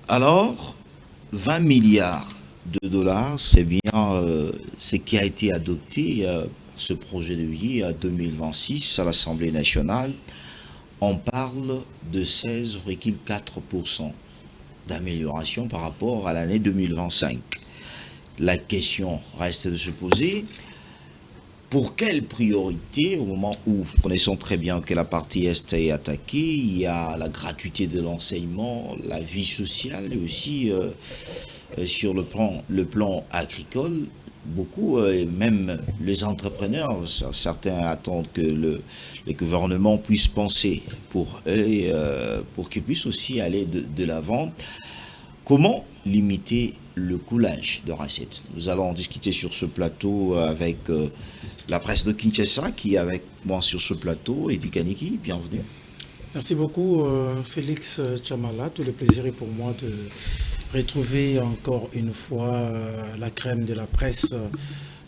Alors, 20 milliards de dollars, c'est bien ce qui a été adopté, ce projet de vie à 2026 à l'Assemblée nationale. On parle de 16,4% d'amélioration par rapport à l'année 2025. La question reste de se poser, pour quelle priorité, au moment où nous connaissons très bien que la partie Est est attaquée, il y a la gratuité de l'enseignement, la vie sociale et aussi sur le plan agricole, beaucoup, même les entrepreneurs, certains attendent que le gouvernement puisse penser pour eux, pour qu'ils puissent aussi aller de l'avant. Comment limiter le coulage de recettes? Nous allons discuter sur ce plateau avec la presse de Kinshasa qui est avec moi sur ce plateau. Eddy Kaniki, bienvenue. Merci beaucoup Félix Chamala. Tout le plaisir est pour moi de retrouver encore une fois la crème de la presse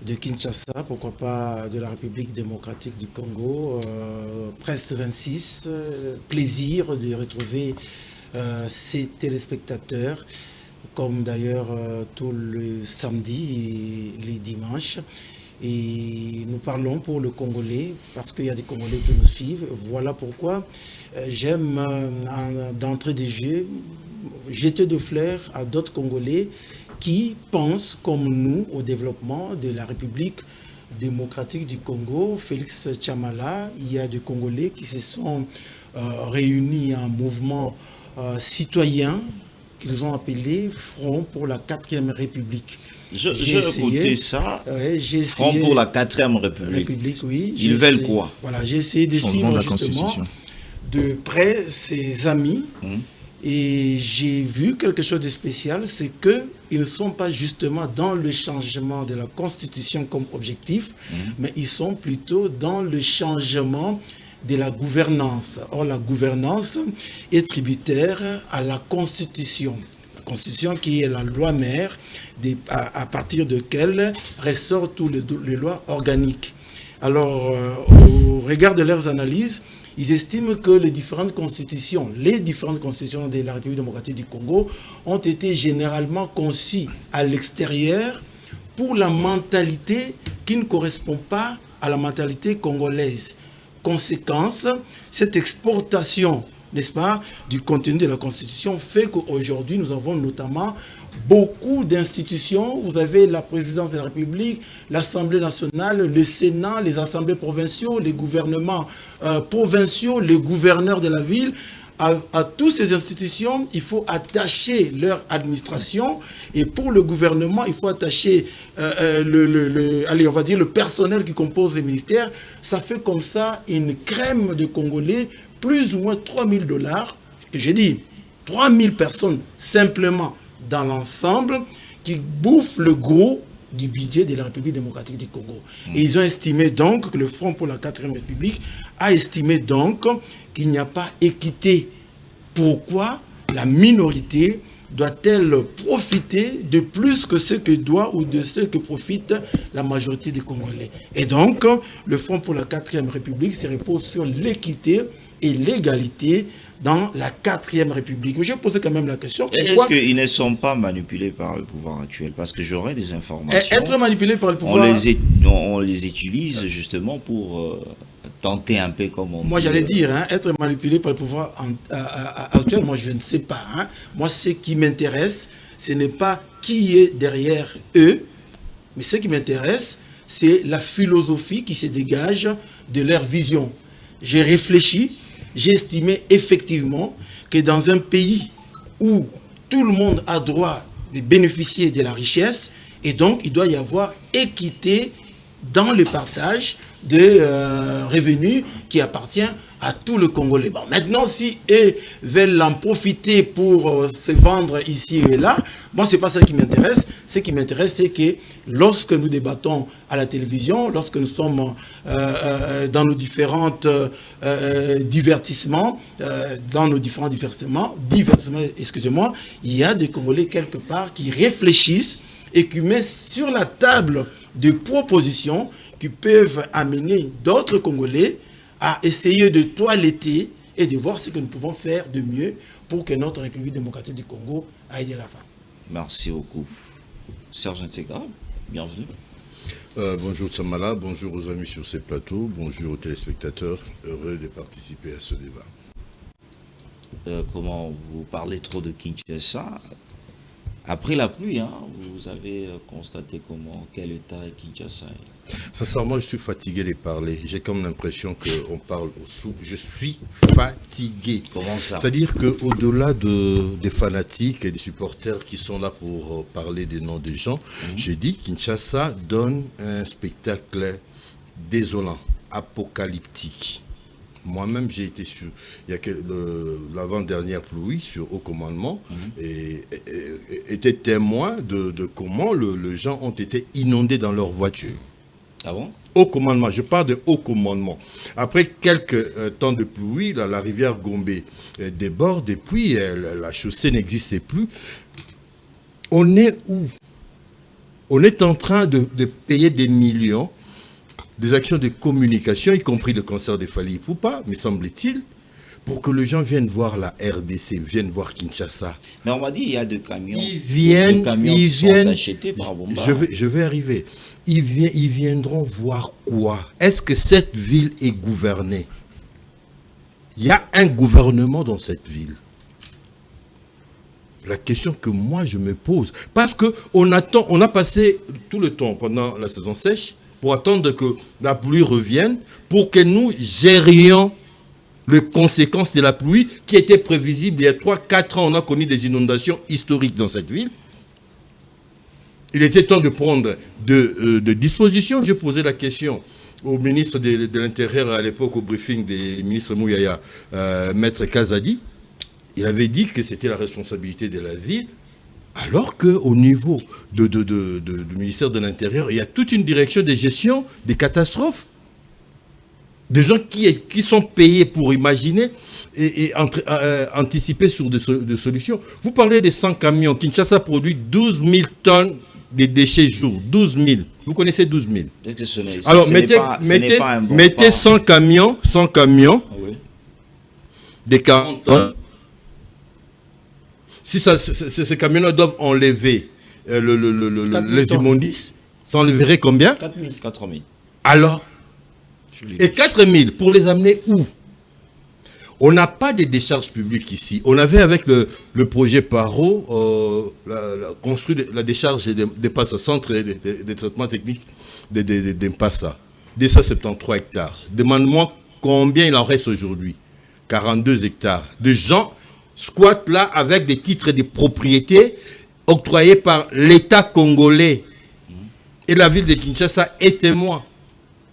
de Kinshasa, pourquoi pas de la République démocratique du Congo. Presse 26, plaisir de retrouver ces téléspectateurs, comme d'ailleurs tout le samedi et les dimanches. Et nous parlons pour le Congolais, parce qu'il y a des Congolais qui nous suivent. Voilà pourquoi j'aime, d'entrée des jeux, jeter de fleurs à d'autres Congolais qui pensent comme nous au développement de la République démocratique du Congo. Félix Chamala, il y a des Congolais qui se sont réunis en mouvement citoyen qu'ils ont appelé Front pour la 4e République. J'ai écouté ça, ouais, Front pour la 4e République. Oui, ils veulent quoi? Voilà, j'ai essayé de suivre justement de près ses amis et j'ai vu quelque chose de spécial, c'est qu'ils ne sont pas justement dans le changement de la Constitution comme objectif, mais ils sont plutôt dans le changement de la gouvernance. Or, la gouvernance est tributaire à la Constitution. La Constitution qui est la loi mère à partir de laquelle ressortent toutes les lois organiques. Alors, au regard de leurs analyses, ils estiment que les différentes constitutions de la République démocratique du Congo ont été généralement conçues à l'extérieur pour la mentalité qui ne correspond pas à la mentalité congolaise. Conséquence, cette exportation, n'est-ce pas, du contenu de la Constitution fait qu'aujourd'hui, nous avons notamment beaucoup d'institutions. Vous avez la présidence de la République, l'Assemblée nationale, le Sénat, les assemblées provinciaux, les gouvernements provinciaux, les gouverneurs de la ville. À toutes ces institutions, il faut attacher leur administration, et pour le gouvernement, il faut attacher le personnel qui compose les ministères. Ça fait comme ça une crème de Congolais, plus ou moins $3000. Et j'ai dit 3000 personnes simplement dans l'ensemble qui bouffent le gros du budget de la République démocratique du Congo. Et ils ont estimé donc que le Front pour la 4e République a estimé donc qu'il n'y a pas équité. Pourquoi la minorité doit-elle profiter de plus que ce que doit ou de ce que profite la majorité des Congolais? Et donc, le Front pour la 4e République se repose sur l'équité et l'égalité dans la 4e République. Mais je posé quand même la question. Est-ce qu'ils ne sont pas manipulés par le pouvoir actuel? Parce que j'aurais des informations. Être manipulés par le pouvoir... On les utilise justement pour tenter un peu comme on Moi, dit, j'allais dire, être manipulé par le pouvoir actuel, moi, je ne sais pas. Moi, ce qui m'intéresse, ce n'est pas qui est derrière eux, mais ce qui m'intéresse, c'est la philosophie qui se dégage de leur vision. J'ai réfléchi, j'ai estimé effectivement que dans un pays où tout le monde a droit de bénéficier de la richesse, et donc il doit y avoir équité dans le partage des revenus qui appartient à tout le Congolais. Bon, maintenant, si eux veulent en profiter pour se vendre ici et là, moi, ce n'est pas ça qui m'intéresse. Ce qui m'intéresse, c'est que lorsque nous débattons à la télévision, lorsque nous sommes dans nos différents divertissements, excusez-moi, il y a des Congolais quelque part qui réfléchissent et qui mettent sur la table des propositions qui peuvent amener d'autres Congolais à essayer de toiletter et de voir ce que nous pouvons faire de mieux pour que notre République démocratique du Congo aille de l'avant. Merci beaucoup. Serge Ntega, bienvenue. Bonjour Tsamala, bonjour aux amis sur ces plateaux, bonjour aux téléspectateurs, heureux de participer à ce débat. Comment vous parlez trop de Kinshasa? Après la pluie, hein, vous avez constaté quel état est Kinshasa? Sincèrement, je suis fatigué de parler. J'ai comme l'impression qu'on parle au sous. Je suis fatigué. Comment ça? C'est-à-dire qu'au-delà des fanatiques et des supporters qui sont là pour parler des noms des gens, j'ai dit Kinshasa donne un spectacle désolant, apocalyptique. Moi-même, j'ai été sur l'avant-dernière pluie sur haut commandement et était témoin de comment les gens ont été inondés dans leur voiture. Ah bon? Haut commandement, je parle de haut commandement. Après quelques temps de pluie, la rivière Gombe déborde et puis la chaussée n'existait plus. On est où? On est en train de payer des millions, des actions de communication, y compris le concert de Fally Ipupa, me semble-t-il, pour que les gens viennent voir la RDC, viennent voir Kinshasa. Mais on m'a dit qu'il y a deux camions. Ils viennent achetés par Bomba. Je vais arriver. Ils viendront voir quoi? Est-ce que cette ville est gouvernée? Il y a un gouvernement dans cette ville. La question que moi je me pose, parce qu'on a passé tout le temps pendant la saison sèche pour attendre que la pluie revienne, pour que nous gérions les conséquences de la pluie qui étaient prévisibles. Il y a 3-4 ans, on a connu des inondations historiques dans cette ville. Il était temps de prendre de dispositions. J'ai posé la question au ministre de l'Intérieur à l'époque, au briefing des ministres Mouyaya, Maître Kazadi. Il avait dit que c'était la responsabilité de la ville, alors qu'au niveau du ministère de l'Intérieur, il y a toute une direction de gestion des catastrophes. Des gens qui sont payés pour imaginer et anticiper sur des solutions. Vous parlez des 100 camions. Kinshasa produit 12 000 tonnes de déchets jour. 12 000. Vous connaissez 12 000? Alors, mettez 100 camions, ah oui, des 40 tonnes. Si ces camions doivent enlever les immondices, ça enlèverait combien? 4 000. Alors, et 4 000, pour les amener où? On n'a pas de décharge publique ici. On avait avec le projet Paro construit la décharge d'Impassa, centre de traitement technique d'Impassa. 273 hectares. Demande-moi combien il en reste aujourd'hui. 42 hectares. De gens squattent là avec des titres de propriété octroyés par l'État congolais. Et la ville de Kinshasa est témoin.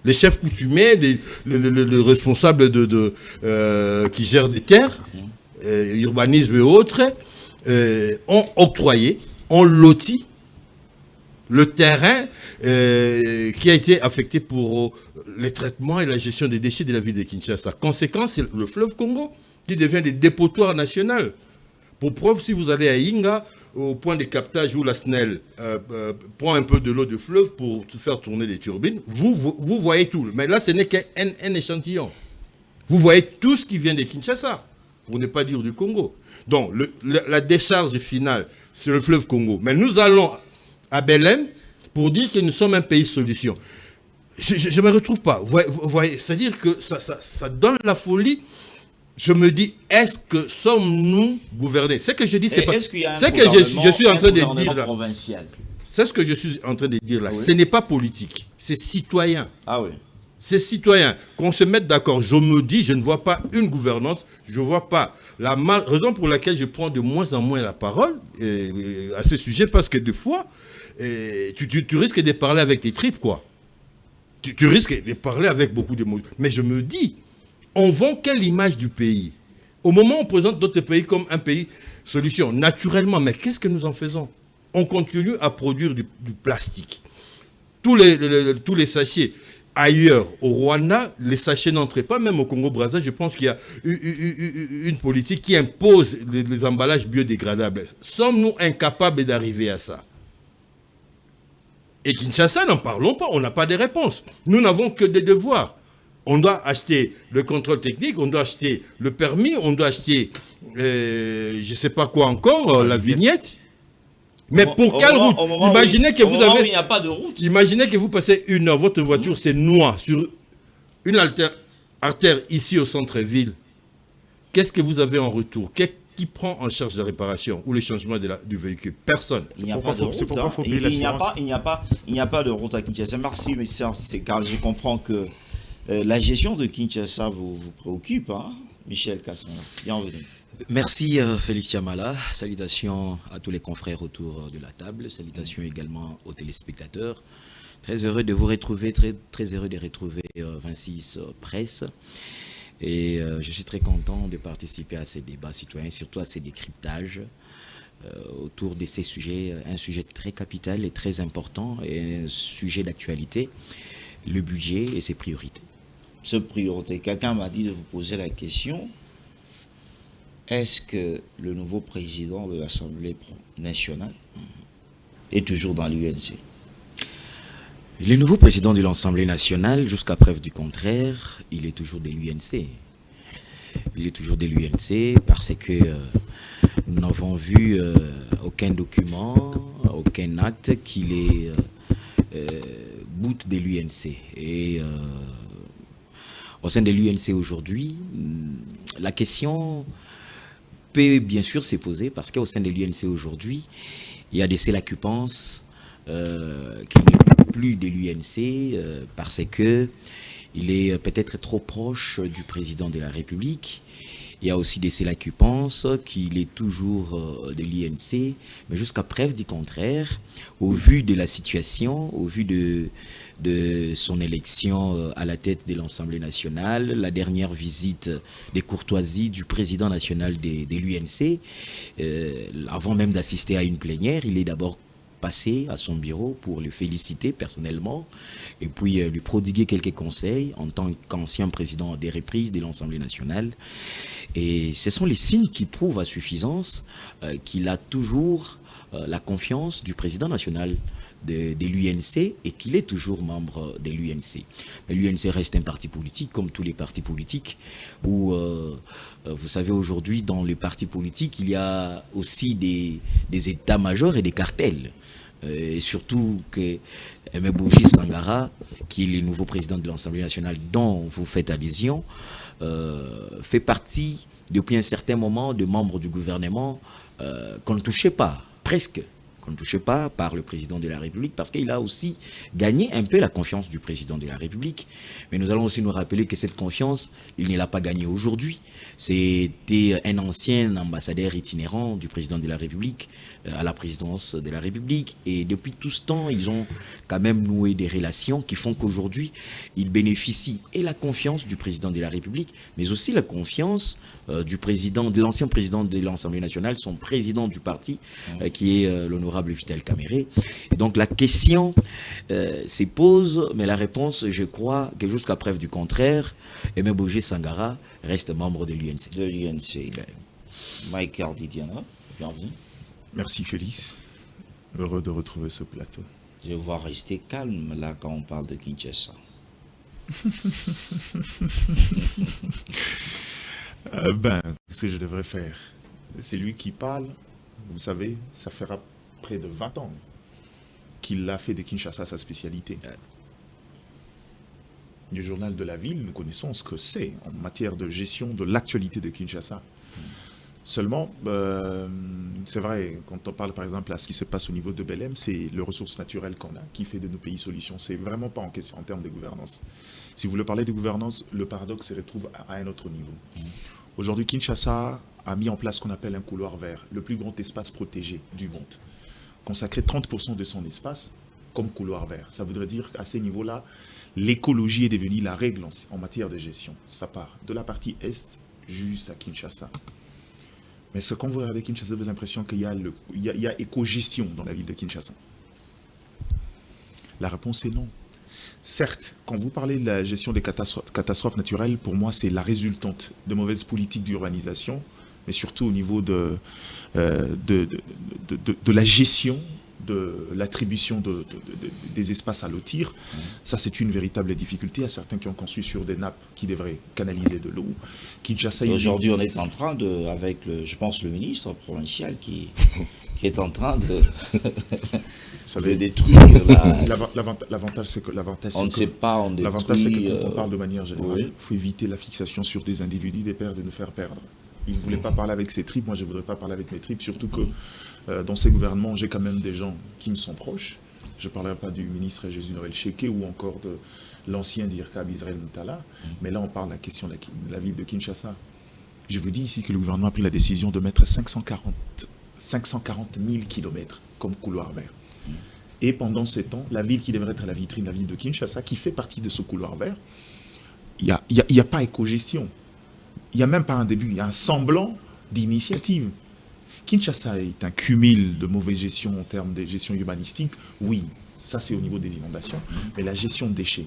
Les chefs coutumiers, le responsable qui gère des terres, urbanisme et autres, ont octroyé, ont loti le terrain qui a été affecté pour les traitements et la gestion des déchets de la ville de Kinshasa. Conséquence, c'est le fleuve Congo qui devient des dépotoirs nationaux. Pour preuve, si vous allez à Inga, au point de captage où la SNEL prend un peu de l'eau du fleuve pour faire tourner les turbines, vous voyez tout. Mais là, ce n'est qu'un échantillon. Vous voyez tout ce qui vient de Kinshasa, pour ne pas dire du Congo. Donc, la décharge finale, c'est le fleuve Congo. Mais nous allons à Belém pour dire que nous sommes un pays solution. Je ne me retrouve pas. Vous voyez, c'est-à-dire que ça donne la folie. Je me dis, est-ce que sommes-nous gouvernés? Ce que je dis, c'est pas. Est-ce qu'il y a ce que je suis en train de dire là. Provincial. C'est ce que je suis en train de dire là. Oui. Ce n'est pas politique, c'est citoyen. Ah oui. C'est citoyen. Qu'on se mette d'accord. Je me dis, je ne vois pas une gouvernance, je ne vois pas la raison pour laquelle je prends de moins en moins la parole à ce sujet, parce que des fois, tu risques de parler avec tes tripes, quoi. Tu risques de parler avec beaucoup de mots. Mais je me dis, on vend quelle image du pays? Au moment où on présente d'autres pays comme un pays solution, naturellement, mais qu'est-ce que nous en faisons? On continue à produire du plastique. Tous les sachets ailleurs, au Rwanda, les sachets n'entrent pas, même au Congo-Brazzaville, je pense qu'il y a une politique qui impose les emballages biodégradables. Sommes-nous incapables d'arriver à ça? Et Kinshasa, n'en parlons pas, on n'a pas de réponse. Nous n'avons que des devoirs. On doit acheter le contrôle technique, on doit acheter le permis, on doit acheter, je ne sais pas quoi encore, la vignette. Mais pour quelle route? Imaginez que vous avez... Il n'y a pas de route. Imaginez que vous passez une heure, votre voiture c'est noir sur une artère ici au centre-ville. Qu'est-ce que vous avez en retour? Qui prend en charge la réparation ou le changement du véhicule? Personne. Il n'y a pas de route. Il n'y a pas de route à Kinshasa. Merci, mais c'est car je comprends que la gestion de Kinshasa vous préoccupe, hein? Michel Kassanga, bienvenue. Merci Félix Tiamala. Salutations à tous les confrères autour de la table. Salutations également aux téléspectateurs. Très heureux de vous retrouver, très heureux de retrouver 26 Presse. Et je suis très content de participer à ces débats citoyens, surtout à ces décryptages autour de ces sujets, un sujet très capital et très important, et un sujet d'actualité, le budget et ses priorités. Ses priorités. Quelqu'un m'a dit de vous poser la question, est-ce que le nouveau président de l'Assemblée nationale est toujours dans l'UNC? Le nouveau président de l'Assemblée nationale, jusqu'à preuve du contraire, il est toujours de l'UNC. Il est toujours de l'UNC parce que nous n'avons vu aucun document, aucun acte qu'il est bout de l'UNC. Et au sein de l'UNC aujourd'hui, la question peut bien sûr se poser parce qu'au sein de l'UNC aujourd'hui, il y a des ceux qui pensent qu'il n'est plus de l'UNC parce que il est peut-être trop proche du président de la République. Il y a aussi des ceux qui pensent qu'il est toujours de l'UNC, mais jusqu'à preuve du contraire, au vu de la situation, au vu de son élection à la tête de l'Assemblée nationale, la dernière visite des courtoisies du président national de l'UNC, avant même d'assister à une plénière, il est d'abord passé à son bureau pour le féliciter personnellement et puis lui prodiguer quelques conseils en tant qu'ancien président des reprises de l'Assemblée nationale. Et ce sont les signes qui prouvent à suffisance qu'il a toujours la confiance du président national de l'UNC et qu'il est toujours membre de l'UNC. Mais l'UNC reste un parti politique comme tous les partis politiques où, vous savez, aujourd'hui dans les partis politiques, il y a aussi des états-majors et des cartels. Et surtout que Aimé Bourgi Sangara, qui est le nouveau président de l'Assemblée nationale dont vous faites allusion, fait partie depuis un certain moment de membres du gouvernement qu'on ne touchait pas, presque. Qu'on ne touchait pas par le président de la République parce qu'il a aussi gagné un peu la confiance du président de la République. Mais nous allons aussi nous rappeler que cette confiance, il ne l'a pas gagnée aujourd'hui. C'était un ancien ambassadeur itinérant du président de la République à la présidence de la République. Et depuis tout ce temps, ils ont quand même noué des relations qui font qu'aujourd'hui, il bénéficie et la confiance du président de la République, mais aussi la confiance du président, de l'ancien président de l'Assemblée nationale, son président du parti, qui est l'honorable Vital Kamerhe. Et donc la question se pose, mais la réponse, je crois que jusqu'à preuve du contraire, Aimé Bourgi Sangara reste membre de l'UNC. De l'UNC. Michael Didiana, bienvenue. Merci Félix. Heureux de retrouver ce plateau. Je vais voir rester calme là quand on parle de Kinshasa. Ce que je devrais faire, c'est lui qui parle. Vous savez, ça fera près de 20 ans qu'il a fait de Kinshasa sa spécialité. Du journal de la ville, nous connaissons ce que c'est en matière de gestion de l'actualité de Kinshasa. Seulement, c'est vrai, quand on parle par exemple à ce qui se passe au niveau de Belém, c'est les ressources naturelles qu'on a qui fait de nos pays solutions. C'est vraiment pas en question en termes de gouvernance. Si vous voulez parler de gouvernance, le paradoxe se retrouve à un autre niveau. Aujourd'hui, Kinshasa a mis en place ce qu'on appelle un couloir vert, le plus grand espace protégé du monde. Consacrer 30% de son espace comme couloir vert. Ça voudrait dire qu'à ces niveaux-là, l'écologie est devenue la règle en matière de gestion. Ça part de la partie est jusqu'à Kinshasa. Mais quand vous regardez Kinshasa, vous avez l'impression qu'il y a éco-gestion dans la ville de Kinshasa. La réponse est non. Certes, quand vous parlez de la gestion des catastrophes naturelles, pour moi, c'est la résultante de mauvaises politiques d'urbanisation, mais surtout au niveau de la gestion de l'attribution des espaces à lotir, ça c'est une véritable difficulté à certains qui ont construit sur des nappes qui devraient canaliser de l'eau. Aujourd'hui, on est en train de, avec je pense le ministre provincial qui est en train de détruire l'avantage c'est que on ne sait pas, on détruit. L'avantage c'est que quand on parle de manière générale, il faut éviter la fixation sur des individus, des pères, de nous faire perdre. Il ne voulait pas parler avec ses tripes, moi je ne voudrais pas parler avec mes tripes, surtout que dans ces gouvernements, j'ai quand même des gens qui me sont proches. Je ne parlerai pas du ministre Jésus Noël Cheke ou encore de l'ancien d'IRCAB Israël Moutala, mais là on parle de la question de la ville de Kinshasa. Je vous dis ici que le gouvernement a pris la décision de mettre 540 000 kilomètres comme couloir vert. Et pendant ces temps, la ville qui devrait être la vitrine, la ville de Kinshasa, qui fait partie de ce couloir vert, il n'y a pas éco-gestion. Il n'y a même pas un début, il y a un semblant d'initiative. Kinshasa est un cumul de mauvaise gestion en termes de gestion urbanistique. Oui, ça c'est au niveau des inondations, mais la gestion de déchets.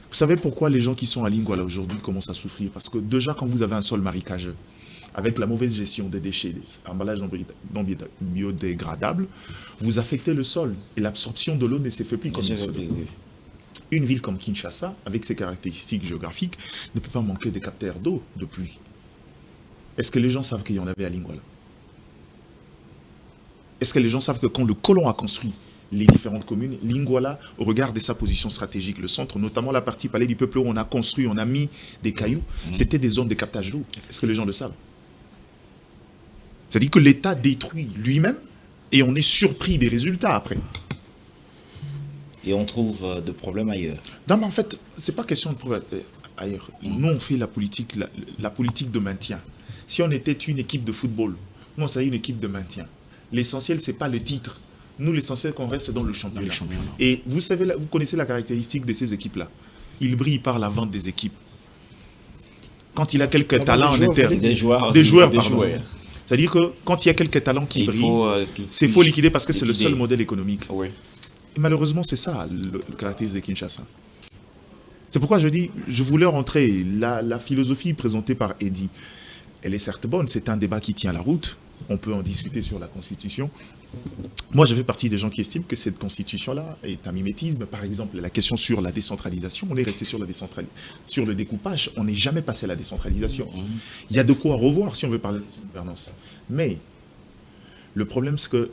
Vous savez pourquoi les gens qui sont à Lingouala aujourd'hui commencent à souffrir? Parce que déjà quand vous avez un sol marécageux, avec la mauvaise gestion des déchets, des emballages non biodégradables, vous affectez le sol et l'absorption de l'eau ne se fait plus comme il se doit. Une ville comme Kinshasa, avec ses caractéristiques géographiques, ne peut pas manquer des capteurs d'eau de pluie. Est-ce que les gens savent qu'il y en avait à Lingouala? Est-ce que les gens savent que quand le colon a construit les différentes communes, Lingouala, au regard de sa position stratégique, le centre, notamment la partie palais du peuple où on a construit, on a mis des cailloux, c'était des zones de captage d'eau. Est-ce que les gens le savent? C'est-à-dire que l'État détruit lui-même et on est surpris des résultats après. Et on trouve de problèmes ailleurs. Non, mais en fait, c'est pas question de problème ailleurs. Nous, on fait la politique de maintien. Si on était une équipe de football, nous, on serait une équipe de maintien. L'essentiel, c'est pas le titre. Nous, l'essentiel, qu'on reste dans le championnat. Et vous savez, vous connaissez la caractéristique de ces équipes-là. Ils brillent par la vente des équipes. Quand il a quelques talents en interne, des joueurs. C'est-à-dire que quand il y a quelques talents qui brillent, c'est faut liquider parce que c'est le seul modèle économique. Oui. Et malheureusement, c'est ça le caractéristique de Kinshasa. C'est pourquoi je dis, je voulais rentrer. La philosophie présentée par Eddy, elle est certes bonne, c'est un débat qui tient la route. On peut en discuter sur la Constitution. Moi, je fais partie des gens qui estiment que cette Constitution-là est un mimétisme. Par exemple, la question sur la décentralisation, on est resté sur sur le découpage, on n'est jamais passé à la décentralisation. Il y a de quoi revoir si on veut parler de gouvernance. Mais le problème, c'est que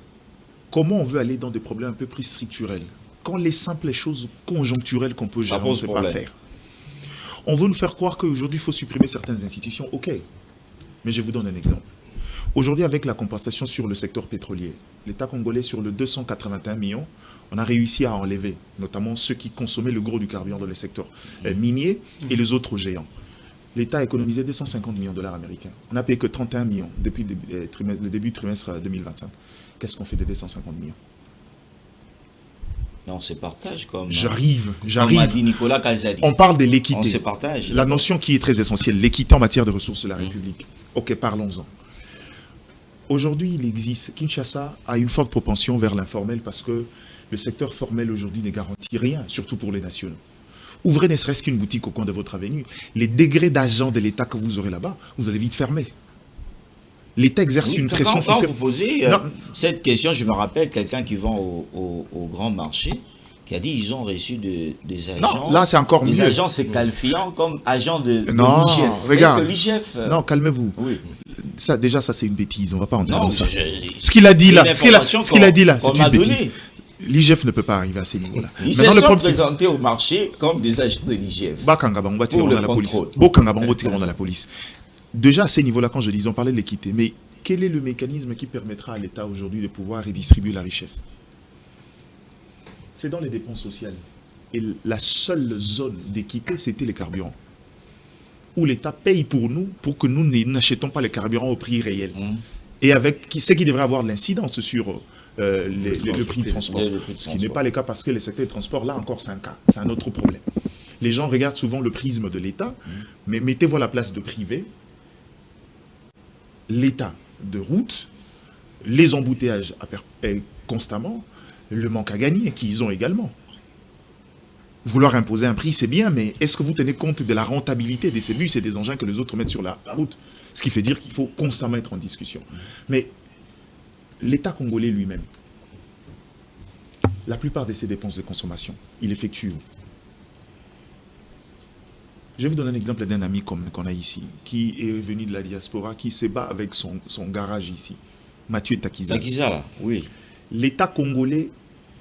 comment on veut aller dans des problèmes un peu plus structurels quand les simples choses conjoncturelles qu'on peut gérer, on ne sait pas faire. On veut nous faire croire qu'aujourd'hui, il faut supprimer certaines institutions. OK. Mais je vous donne un exemple. Aujourd'hui, avec la compensation sur le secteur pétrolier, l'État congolais, sur le 281 millions, on a réussi à enlever, notamment ceux qui consommaient le gros du carburant dans le secteur minier et les autres géants. L'État a économisé 250 millions de dollars américains. On n'a payé que 31 millions depuis le début du trimestre 2025. Qu'est-ce qu'on fait de 250 millions? Et on se partage comme... J'arrive. Comme a dit Nicolas Kazadi. On parle de l'équité. On se partage. La notion qui est très essentielle, l'équité en matière de ressources de la République. Ok, parlons-en. Aujourd'hui, il existe, Kinshasa a une forte propension vers l'informel parce que le secteur formel aujourd'hui ne garantit rien, surtout pour les nationaux. Ouvrez ne serait-ce qu'une boutique au coin de votre avenue. Les degrés d'agents de l'État que vous aurez là-bas, vous allez vite fermer. L'État exerce une pression... Quand vous posez cette question, je me rappelle quelqu'un qui vend au grand marché, qui a dit ils ont reçu des agents. Non, là c'est encore mieux. Des agents se qualifiant comme agents de l'IGF. Regarde. l'IGF... Non, calmez-vous. Oui. Ça, déjà, ça c'est une bêtise. On ne va pas entrer dans ça. Ce qu'il a dit là, c'est une bêtise. L'IGF ne peut pas arriver à ces niveaux-là. Ils se sont présentés au marché comme des agents de l'IGF. On va tirer dans la police. Déjà à ces niveaux-là, quand je dis, on parlait de l'équité, mais quel est le mécanisme qui permettra à l'État aujourd'hui de pouvoir redistribuer la richesse? C'est dans les dépenses sociales. Et la seule zone d'équité, c'était les carburants. Où l'État paye pour nous, pour que nous n'achetons pas les carburants au prix réel. Et avec ce qui devrait avoir de l'incidence sur le prix de transport. Ce qui n'est pas le cas parce que le secteur du transport, là encore, c'est un cas. C'est un autre problème. Les gens regardent souvent le prisme de l'État, mais mettez-vous à la place de privé. L'État de route, les embouteillages constamment, le manque à gagner qu'ils ont également. Vouloir imposer un prix, c'est bien, mais est-ce que vous tenez compte de la rentabilité de ces bus et des engins que les autres mettent sur la route? Ce qui fait dire qu'il faut constamment être en discussion. Mais l'État congolais lui-même, la plupart de ses dépenses de consommation, il effectue où? Je vais vous donner un exemple d'un ami commun qu'on a ici, qui est venu de la diaspora, qui se bat avec son garage ici. Mathieu Takiza. Takiza, oui. L'État congolais,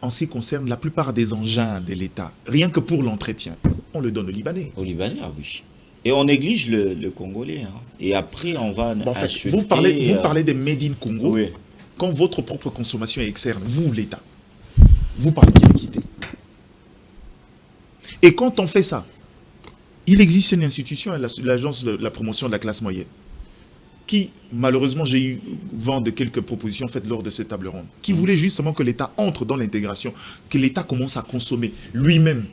en ce qui concerne la plupart des engins de l'État, rien que pour l'entretien, on le donne aux Libanais. Aux Libanais, ah oui. Et on néglige le Congolais. Hein. Et après, on va Bon, en fait, insulter... vous parlez des Made in Congo. Oui. Quand votre propre consommation est externe, vous, l'État, vous parlez d'équité. Et quand on fait ça, il existe une institution, l'agence de la promotion de la classe moyenne, qui, malheureusement, j'ai eu vent de quelques propositions faites lors de cette table ronde, qui voulait justement que l'État entre dans l'intégration, que l'État commence à consommer lui-même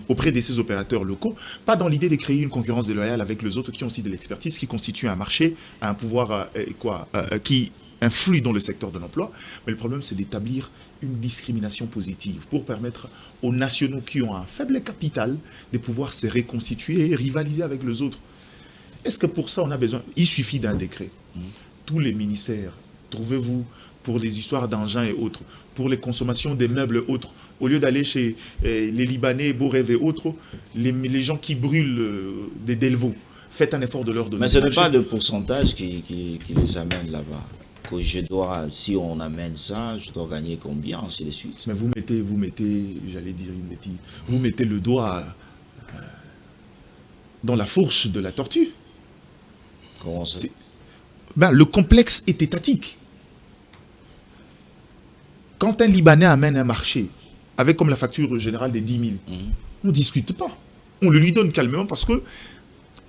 auprès de ses opérateurs locaux, pas dans l'idée de créer une concurrence déloyale avec les autres qui ont aussi de l'expertise, qui constituent un marché, un pouvoir qui influe dans le secteur de l'emploi. Mais le problème, c'est d'établir une discrimination positive pour permettre aux nationaux qui ont un faible capital de pouvoir se reconstituer et rivaliser avec les autres. Est-ce que pour ça, on a besoin? Il suffit d'un décret. Tous les ministères, trouvez-vous, pour les histoires d'engins et autres, pour les consommations des meubles et autres, au lieu d'aller chez les Libanais, Borev et autres, les gens qui brûlent des Delvaux, faites un effort de leur donner. Mais ce n'est pas de pourcentage qui les amène là-bas. Que je dois, si on amène ça, je dois gagner combien, ainsi de suite. Mais vous mettez, j'allais dire une bêtise, vous mettez le doigt dans la fourche de la tortue. Comment ça? Le complexe est étatique. Quand un Libanais amène un marché, avec comme la facture générale des 10 000, on ne discute pas. On le lui donne calmement parce que,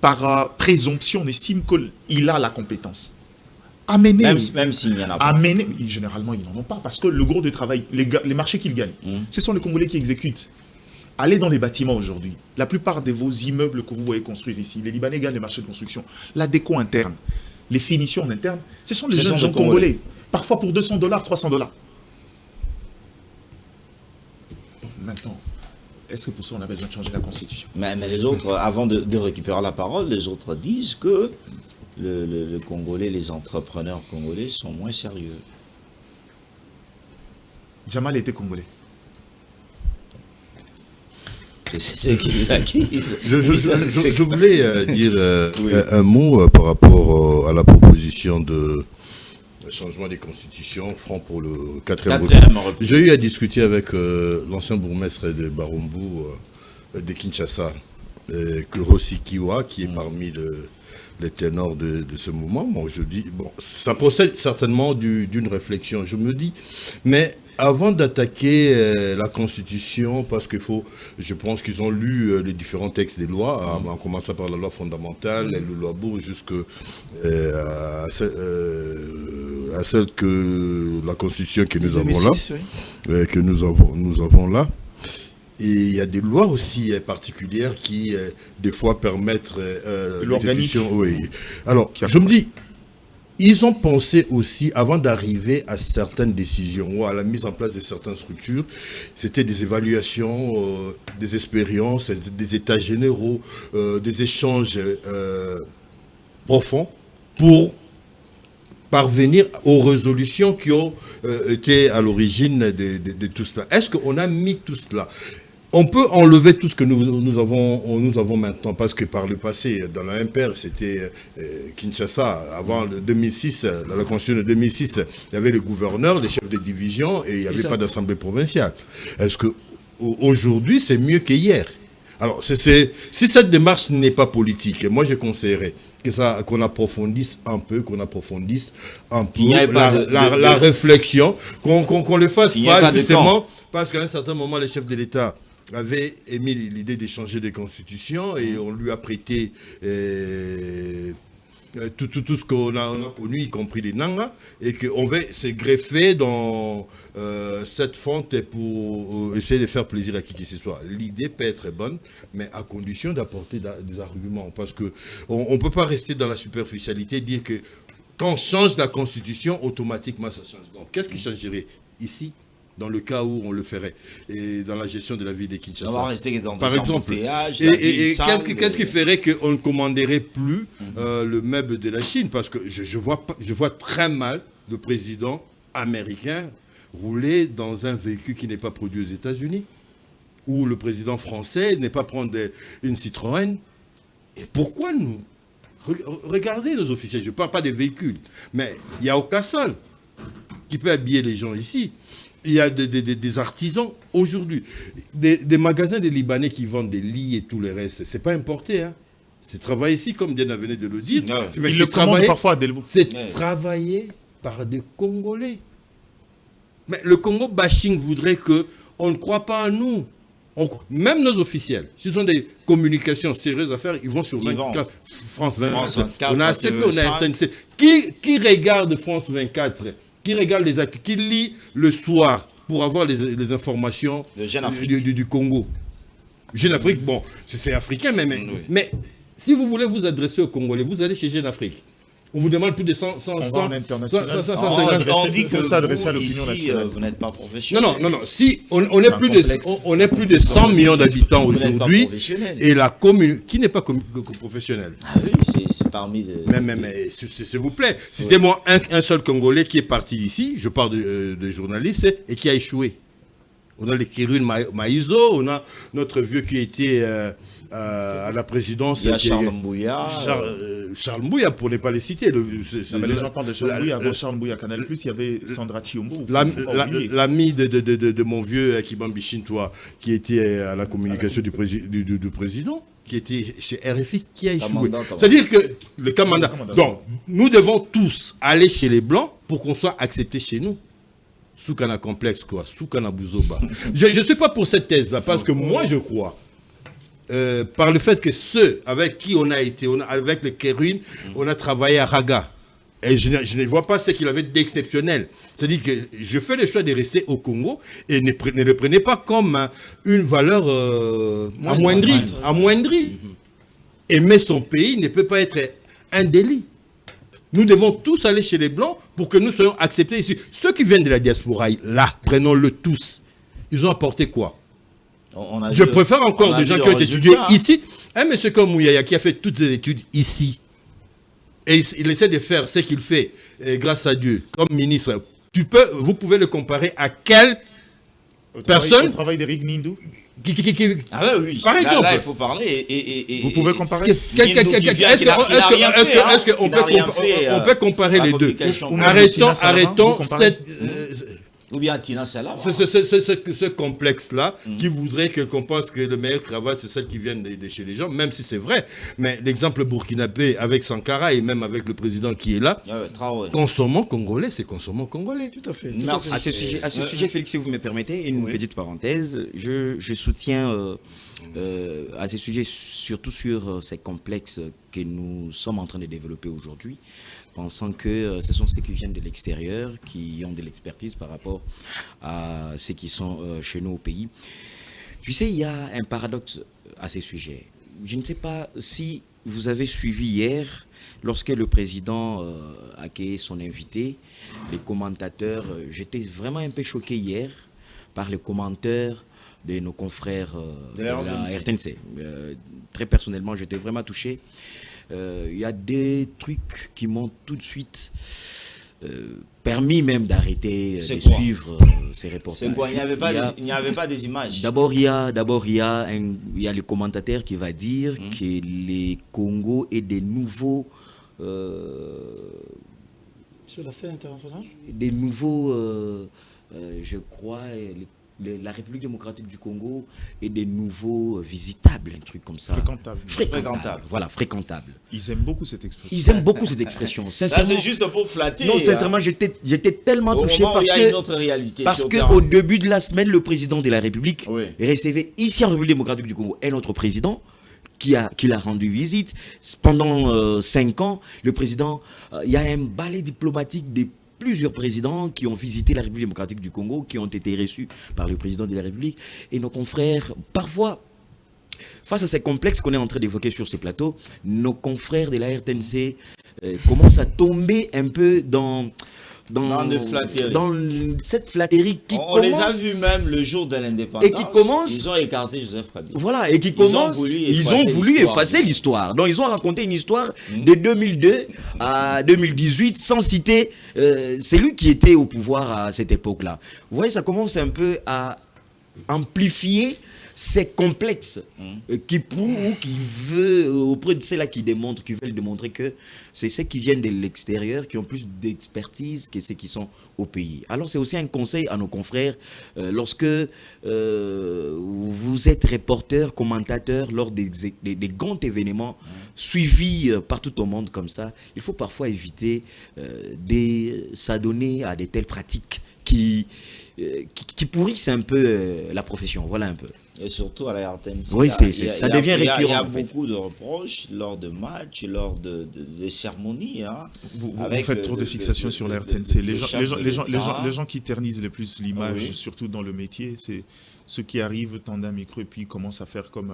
par présomption, on estime qu'il a la compétence. Amener, même s'il n'y en a pas. Généralement, ils n'en ont pas, parce que le gros du travail, les marchés qu'ils gagnent, ce sont les Congolais qui exécutent. Allez dans les bâtiments aujourd'hui. La plupart de vos immeubles que vous voyez construire ici, les Libanais gagnent les marchés de construction. La déco interne, les finitions en interne, ce sont les jeunes gens congolais. Parfois pour $200, $300. Bon, maintenant, est-ce que pour ça on a besoin de changer la Constitution? Mais les autres, avant de récupérer la parole, les autres disent que le Congolais, les entrepreneurs congolais sont moins sérieux. Jamal était Congolais. C'est ce qui les accuse. Je voulais dire un mot par rapport à la proposition de changement des constitutions, franc pour le 4e repris. J'ai eu à discuter avec l'ancien bourgmestre de Barumbu de Kinshasa, Rossi Kiwa, qui est parmi les ténors de ce mouvement. Bon, je dis, bon, ça procède certainement d'une réflexion. Je me dis, mais avant d'attaquer la Constitution, parce je pense qu'ils ont lu les différents textes des lois, en commençant par la loi fondamentale, le loi Bourg, jusqu'à celle que la Constitution que nous avons là, que nous avons là. Et il y a des lois aussi particulières qui, des fois, permettent l'exécution. Oui. Alors, je me dis, ils ont pensé aussi, avant d'arriver à certaines décisions ou à la mise en place de certaines structures, c'était des évaluations, des expériences, des états généraux, des échanges profonds pour parvenir aux résolutions qui ont été à l'origine de tout cela. Est-ce qu'on a mis tout cela? On peut enlever tout ce que nous avons maintenant, parce que par le passé, dans la MPR, c'était Kinshasa, avant le 2006, la Constitution de 2006, il y avait le gouverneur, les chefs de division, et il n'y avait pas d'assemblée provinciale. Est-ce qu'aujourd'hui, c'est mieux qu'hier? Alors, si cette démarche n'est pas politique, moi je conseillerais qu'on approfondisse un peu, la réflexion, qu'on le fasse pas justement, parce qu'à un certain moment, les chefs de l'État avait émis l'idée d'échanger des constitutions et on lui a prêté tout ce qu'on a connu, y compris les Nanga, et qu'on va se greffer dans cette fente pour essayer de faire plaisir à qui que ce soit. L'idée peut être bonne, mais à condition d'apporter des arguments, parce qu'on ne peut pas rester dans la superficialité et dire que quand on change la constitution, automatiquement ça change. Donc qu'est-ce qui changerait ici, dans le cas où on le ferait, et dans la gestion de la ville de Kinshasa? On va rester dans par exemple. Et qu'est-ce qui ferait qu'on ne commanderait plus le meuble de la Chine? Parce que je vois très mal le président américain rouler dans un véhicule qui n'est pas produit aux États-Unis, où le président français n'est pas prendre une Citroën. Et pourquoi nous? Regardez nos officiels, je ne parle pas des véhicules, mais il y a Ocasol qui peut habiller les gens ici. Il y a des artisans aujourd'hui, des magasins des Libanais qui vendent des lits et tout le reste. C'est pas importé, hein. C'est travaillé ici, comme Diana venait de le dire. Ils le commandent parfois à Delvaux. C'est travaillé par des Congolais. Mais le Congo bashing voudrait qu'on ne croit pas en nous. Même nos officiels, s'ils ont des communications sérieuses à faire, ils vont sur 24, France 24. On a ACP, on a RTNC. Qui regarde France 24? Qui regarde les actes? Qui lit le soir pour avoir les informations du Congo? Jeune Afrique, bon, c'est africain, mais si vous voulez vous adresser aux Congolais, vous allez chez Jeune Afrique. On vous demande plus de 100. On dit que vous, ici, vous n'êtes pas professionnel. Non. Si on est plus de 100 millions d'habitants aujourd'hui, et la commune qui n'est pas professionnelle. Ah oui, c'est parmi les... Mais s'il vous plaît, citez-moi un seul Congolais qui est parti d'ici, je parle de journalistes, et qui a échoué. On a les Kirun Maïzo, on a notre vieux qui était à la présidence. Il y a Charles Mbouya. Charles Mbouya, pour ne pas les citer. Les gens parlent de Charles Mbouya. Avant Charles Mbouya, Canal+, il y avait Sandra Chiombo. L'ami de mon vieux Kibambi Shintoa, qui était à la communication du président, qui était chez RFI, qui a échoué. C'est-à-dire que le commandant. Donc, nous devons tous aller chez les Blancs pour qu'on soit acceptés chez nous. Soukana complexe, quoi. Soukana Bouzoba. Je ne suis pas pour cette thèse-là, parce que moi, je crois, par le fait que ceux avec qui on a été, avec le Kéruine, on a travaillé à Raga. Et je ne vois pas ce qu'il avait d'exceptionnel. C'est-à-dire que je fais le choix de rester au Congo et ne le prenez pas comme une valeur amoindrie. Aimer son pays ne peut pas être un délit. Nous devons tous aller chez les Blancs pour que nous soyons acceptés ici. Ceux qui viennent de la diaspora, là, prenons-le tous. Ils ont apporté quoi? Je préfère encore des gens qui ont étudié ici. Un monsieur comme Mouyaya qui a fait toutes ses études ici. Et il essaie de faire ce qu'il fait, grâce à Dieu, comme ministre. Vous pouvez le comparer à quelle personne? Au travail d'Eric Nindou. Ah oui, par exemple, là, il faut parler. Vous pouvez comparer? Est-ce qu'on peut comparer les deux? Arrêtons cette... Ou bien Tina Salah. Ce complexe-là, qui voudrait qu'on pense que le meilleur cravate, c'est celle qui vient de chez les gens, même si c'est vrai. Mais l'exemple burkinabé avec Sankara et même avec le président qui est là, consommons congolais, c'est consommons congolais. Tout à fait. Merci. À ce sujet, Félix, si vous me permettez, une petite parenthèse, je soutiens à ce sujet, surtout sur ces complexes que nous sommes en train de développer aujourd'hui, pensant que ce sont ceux qui viennent de l'extérieur, qui ont de l'expertise par rapport à ceux qui sont chez nous au pays. Tu sais, il y a un paradoxe à ces sujets. Je ne sais pas si vous avez suivi hier, lorsque le président a accueilli son invité, les commentateurs, j'étais vraiment un peu choqué hier par les commentaires de nos confrères de la RTNC. Très personnellement, j'étais vraiment touché. Il y a des trucs qui m'ont tout de suite permis même d'arrêter de suivre ces reportages. C'est quoi? Il n'y avait pas des images. D'abord, il y a le commentateur qui va dire que les Congo est des nouveaux... sur la scène internationale? Des nouveaux, je crois... la République démocratique du Congo est des nouveaux visitables, un truc comme ça. Fréquentables. Voilà, fréquentables. Ils aiment beaucoup cette expression. Ils aiment beaucoup cette expression. Ça, c'est juste pour flatter. Non, sincèrement, j'étais tellement touché parce qu'au début de la semaine, le président de la République recevait ici en République démocratique du Congo un autre président qui l'a rendu visite. Pendant 5 ans, le président, il y a un balai diplomatique des plusieurs présidents qui ont visité la République démocratique du Congo, qui ont été reçus par le président de la République. Et nos confrères, parfois, face à ces complexes qu'on est en train d'évoquer sur ces plateaux, nos confrères de la RTNC commencent à tomber un peu dans dans cette flatterie qui on commence... les a vus même le jour de l'indépendance. Et qui commence... Ils ont écarté Joseph Kabila. Voilà, et qui commence... Ils ont voulu effacer l'histoire. Donc ils ont raconté une histoire de 2002 à 2018 sans citer celui qui était au pouvoir à cette époque-là. Vous voyez, ça commence un peu à amplifier ces complexes qui veut auprès de ceux-là qui veulent démontrer que c'est ceux qui viennent de l'extérieur qui ont plus d'expertise que ceux qui sont au pays. Alors c'est aussi un conseil à nos confrères lorsque vous êtes reporter, commentateur lors des grands événements suivis partout au monde comme ça, il faut parfois éviter de s'adonner à de telles pratiques qui pourrissent un peu la profession. Voilà un peu. Et surtout à la RTNC. Oui, ça devient récurrent. Il y a beaucoup de reproches lors de matchs, lors de cérémonies. Hein, vous faites trop de fixations sur la RTNC. Les gens qui ternisent le plus l'image, surtout dans le métier, c'est ceux qui arrivent, tendent un micro et puis commencent à faire comme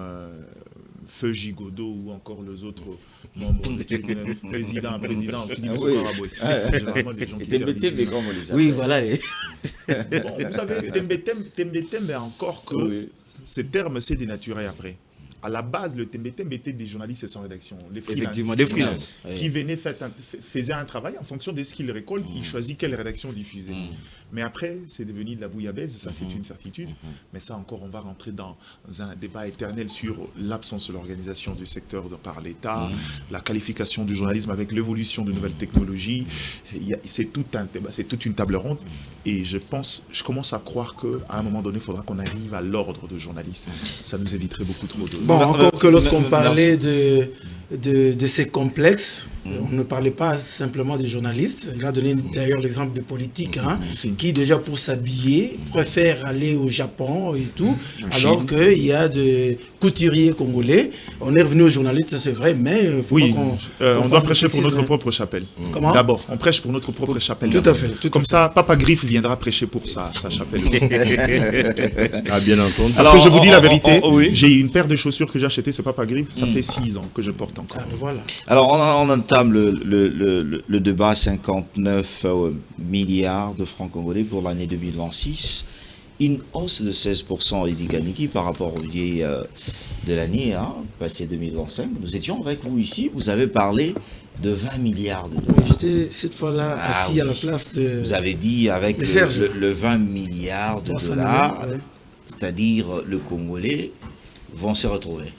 Feu Gigodo ou encore les autres membres du président, Philippe Soukaraboy. C'est généralement des gens qui ternisent. Oui, voilà. Bon, vous savez, Tembe, encore que ces termes s'est dénaturé après. À la base, le Tembe était des journalistes sans rédaction, les freelances, qui venaient faisaient un travail en fonction de ce qu'ils récoltent, ils choisissent quelle rédaction diffuser. Mais après, c'est devenu de la bouillabaisse, ça c'est une certitude. Mais ça encore, on va rentrer dans un débat éternel sur l'absence de l'organisation du secteur par l'État, la qualification du journalisme avec l'évolution de nouvelles technologies. C'est toute une table ronde. Et je commence à croire qu'à un moment donné, il faudra qu'on arrive à l'ordre de journalisme. Ça nous éviterait beaucoup trop de... Bon, encore que lorsqu'on parlait de ces complexes, on ne parlait pas simplement des journalistes. Il a donné d'ailleurs l'exemple de politique, qui déjà pour s'habiller préfère aller au Japon et tout, alors qu'il y a des couturiers congolais. On est revenu aux journalistes, c'est vrai, mais il faut on doit prêcher pour notre propre chapelle. Comment ? D'abord, on prêche pour notre propre chapelle. Tout à fait. Comme ça, Papa Griffe viendra prêcher pour sa chapelle aussi. Ah, bien entendu. Parce que je vous dis la vérité, j'ai une paire de chaussures que j'ai achetées, c'est Papa Griffe, ça fait 6 ans que je porte encore. Voilà. Alors, on entame le débat 59 milliards de francs congolais pour l'année 2026. Une hausse de 16% Eddy Kaniki par rapport au budget de l'année passée 2025. Nous étions avec vous ici, vous avez parlé de 20 milliards de dollars. J'étais cette fois-là assis à la place de... Vous avez dit avec le 20 milliards de dollars, c'est-à-dire le Congolais, vont se retrouver.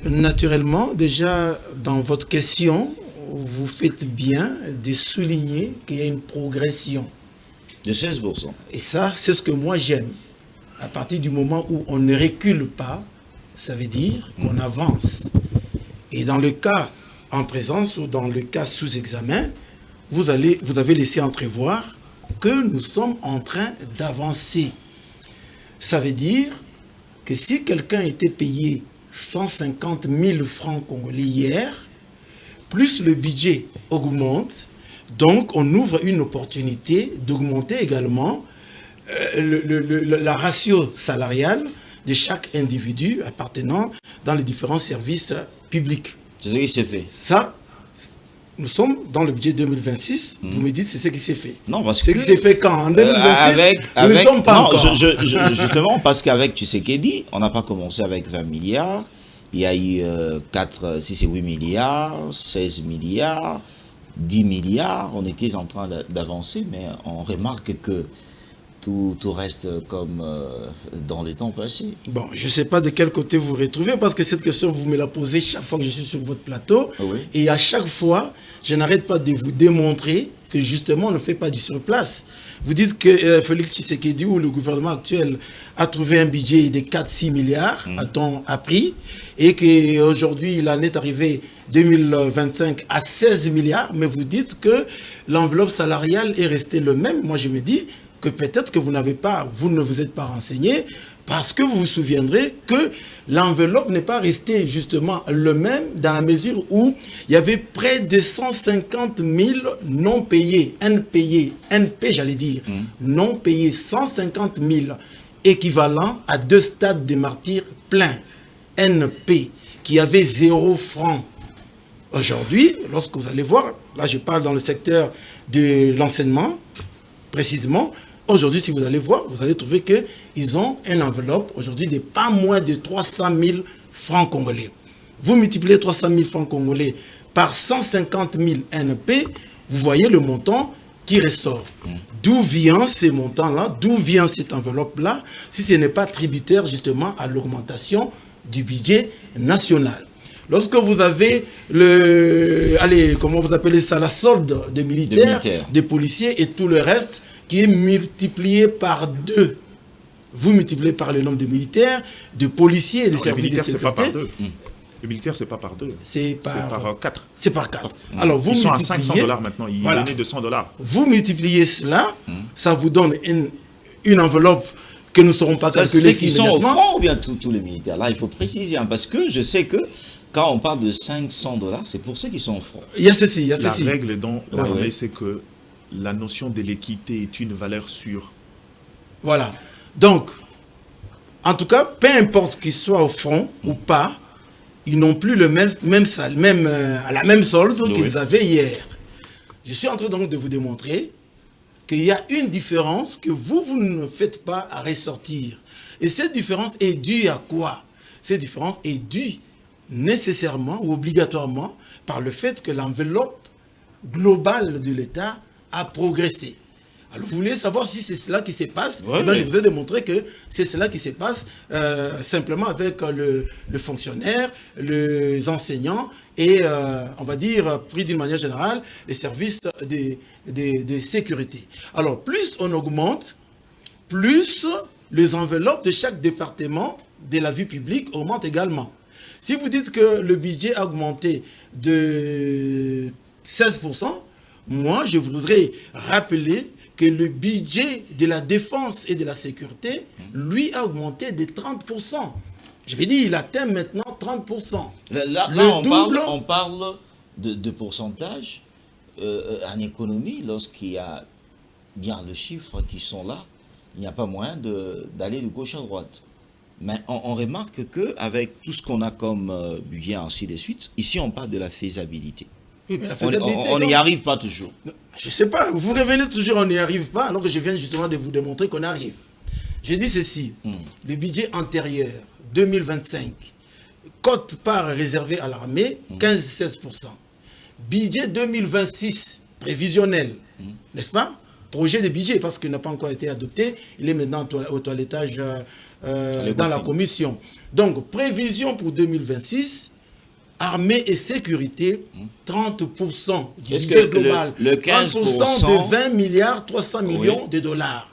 Naturellement, déjà dans votre question, vous faites bien de souligner qu'il y a une progression. De 16%. Et ça, c'est ce que moi j'aime. À partir du moment où on ne recule pas, ça veut dire qu'on avance. Et dans le cas en présence ou dans le cas sous examen, vous avez laissé entrevoir que nous sommes en train d'avancer. Ça veut dire que si quelqu'un était payé 150 000 francs congolais hier, plus le budget augmente, donc on ouvre une opportunité d'augmenter également la ratio salariale de chaque individu appartenant dans les différents services publics. C'est ce qui s'est fait. Ça, nous sommes dans le budget 2026, vous me dites c'est ce qui s'est fait. Non, parce que... C'est ce qui s'est fait quand en 2026, nous ne sommes pas encore. Justement, parce qu'avec Tshisekedi, on n'a pas commencé avec 20 milliards, il y a eu 8 milliards, 16 milliards, 10 milliards, on était en train d'avancer, mais on remarque que tout reste comme dans les temps passés. Bon, je ne sais pas de quel côté vous vous retrouvez, parce que cette question, vous me la posez chaque fois que je suis sur votre plateau. Et à chaque fois, je n'arrête pas de vous démontrer que justement, on ne fait pas du surplace. Vous dites que Félix Tshisekedi ou le gouvernement actuel a trouvé un budget de 4-6 milliards, a-t-on appris, et qu'aujourd'hui, il en est arrivé 2025 à 16 milliards, mais vous dites que l'enveloppe salariale est restée le même. Moi, je me dis que peut-être que vous ne vous êtes pas renseigné, parce que vous vous souviendrez que l'enveloppe n'est pas restée justement le même dans la mesure où il y avait près de 150 000 non payés, NP j'allais dire, non payés, 150 000 équivalents à 2 stades de martyrs pleins, NP, qui avaient 0 franc. Aujourd'hui, lorsque vous allez voir, là je parle dans le secteur de l'enseignement, précisément, aujourd'hui si vous allez voir, vous allez trouver qu'ils ont une enveloppe aujourd'hui de pas moins de 300 000 francs congolais. Vous multipliez 300 000 francs congolais par 150 000 NP, vous voyez le montant qui ressort. D'où vient ces montants-là, d'où vient cette enveloppe-là, si ce n'est pas tributaire justement à l'augmentation du budget national. Lorsque vous avez comment vous appelez ça, la solde des militaires, des policiers et tout le reste qui est multiplié par 2. Vous multipliez par le nombre de militaires, de policiers et de services de sécurité. C'est pas par 2. Le militaire, c'est pas par 2. C'est par 4. C'est par 4. Alors, vous Ils sont à $500 maintenant. Ils donnaient $200. Vous multipliez cela, ça vous donne une enveloppe que nous ne saurons pas calculer. C'est qui sont au front ou bien tous les militaires? Là, il faut préciser, hein, parce que je sais que quand on parle de $500, c'est pour ceux qui sont au front. Il y a ceci, il y a ceci. La règle dans l'armée, c'est que la notion de l'équité est une valeur sûre. Voilà. Donc, en tout cas, peu importe qu'ils soient au front ou pas, ils n'ont plus la même solde qu'ils avaient hier. Je suis en train donc de vous démontrer qu'il y a une différence que vous ne faites pas à ressortir. Et cette différence est due à quoi? Cette différence est due nécessairement ou obligatoirement par le fait que l'enveloppe globale de l'État a progressé. Alors, vous voulez savoir si c'est cela qui se passe? Ouais, je vous ai démontré que c'est cela qui se passe simplement avec le fonctionnaire, les enseignants et, on va dire, pris d'une manière générale, les services de sécurité. Alors, plus on augmente, plus les enveloppes de chaque département de la vie publique augmentent également. Si vous dites que le budget a augmenté de 16%, moi, je voudrais rappeler que le budget de la défense et de la sécurité, lui, a augmenté de 30%. Je vais dire, il atteint maintenant 30%. Là on parle de pourcentage en économie. Lorsqu'il y a bien les chiffres qui sont là, il n'y a pas moyen d'aller de gauche à droite. Mais on remarque qu'avec tout ce qu'on a comme budget, ainsi de suite, ici on parle de la faisabilité. Oui, mais la faisabilité, on n'y arrive pas toujours. Je ne sais pas, vous revenez toujours, on n'y arrive pas, alors que je viens justement de vous démontrer qu'on arrive. Je dis ceci, le budget antérieur, 2025, quote-part réservée à l'armée, 15-16%. Budget 2026, prévisionnel, n'est-ce pas? Projet de budget, parce qu'il n'a pas encore été adopté, il est maintenant au toilettage dans la commission. Donc, prévision pour 2026, armée et sécurité, 30% du budget global. Le 15% 30% de 20 milliards 300 millions de dollars.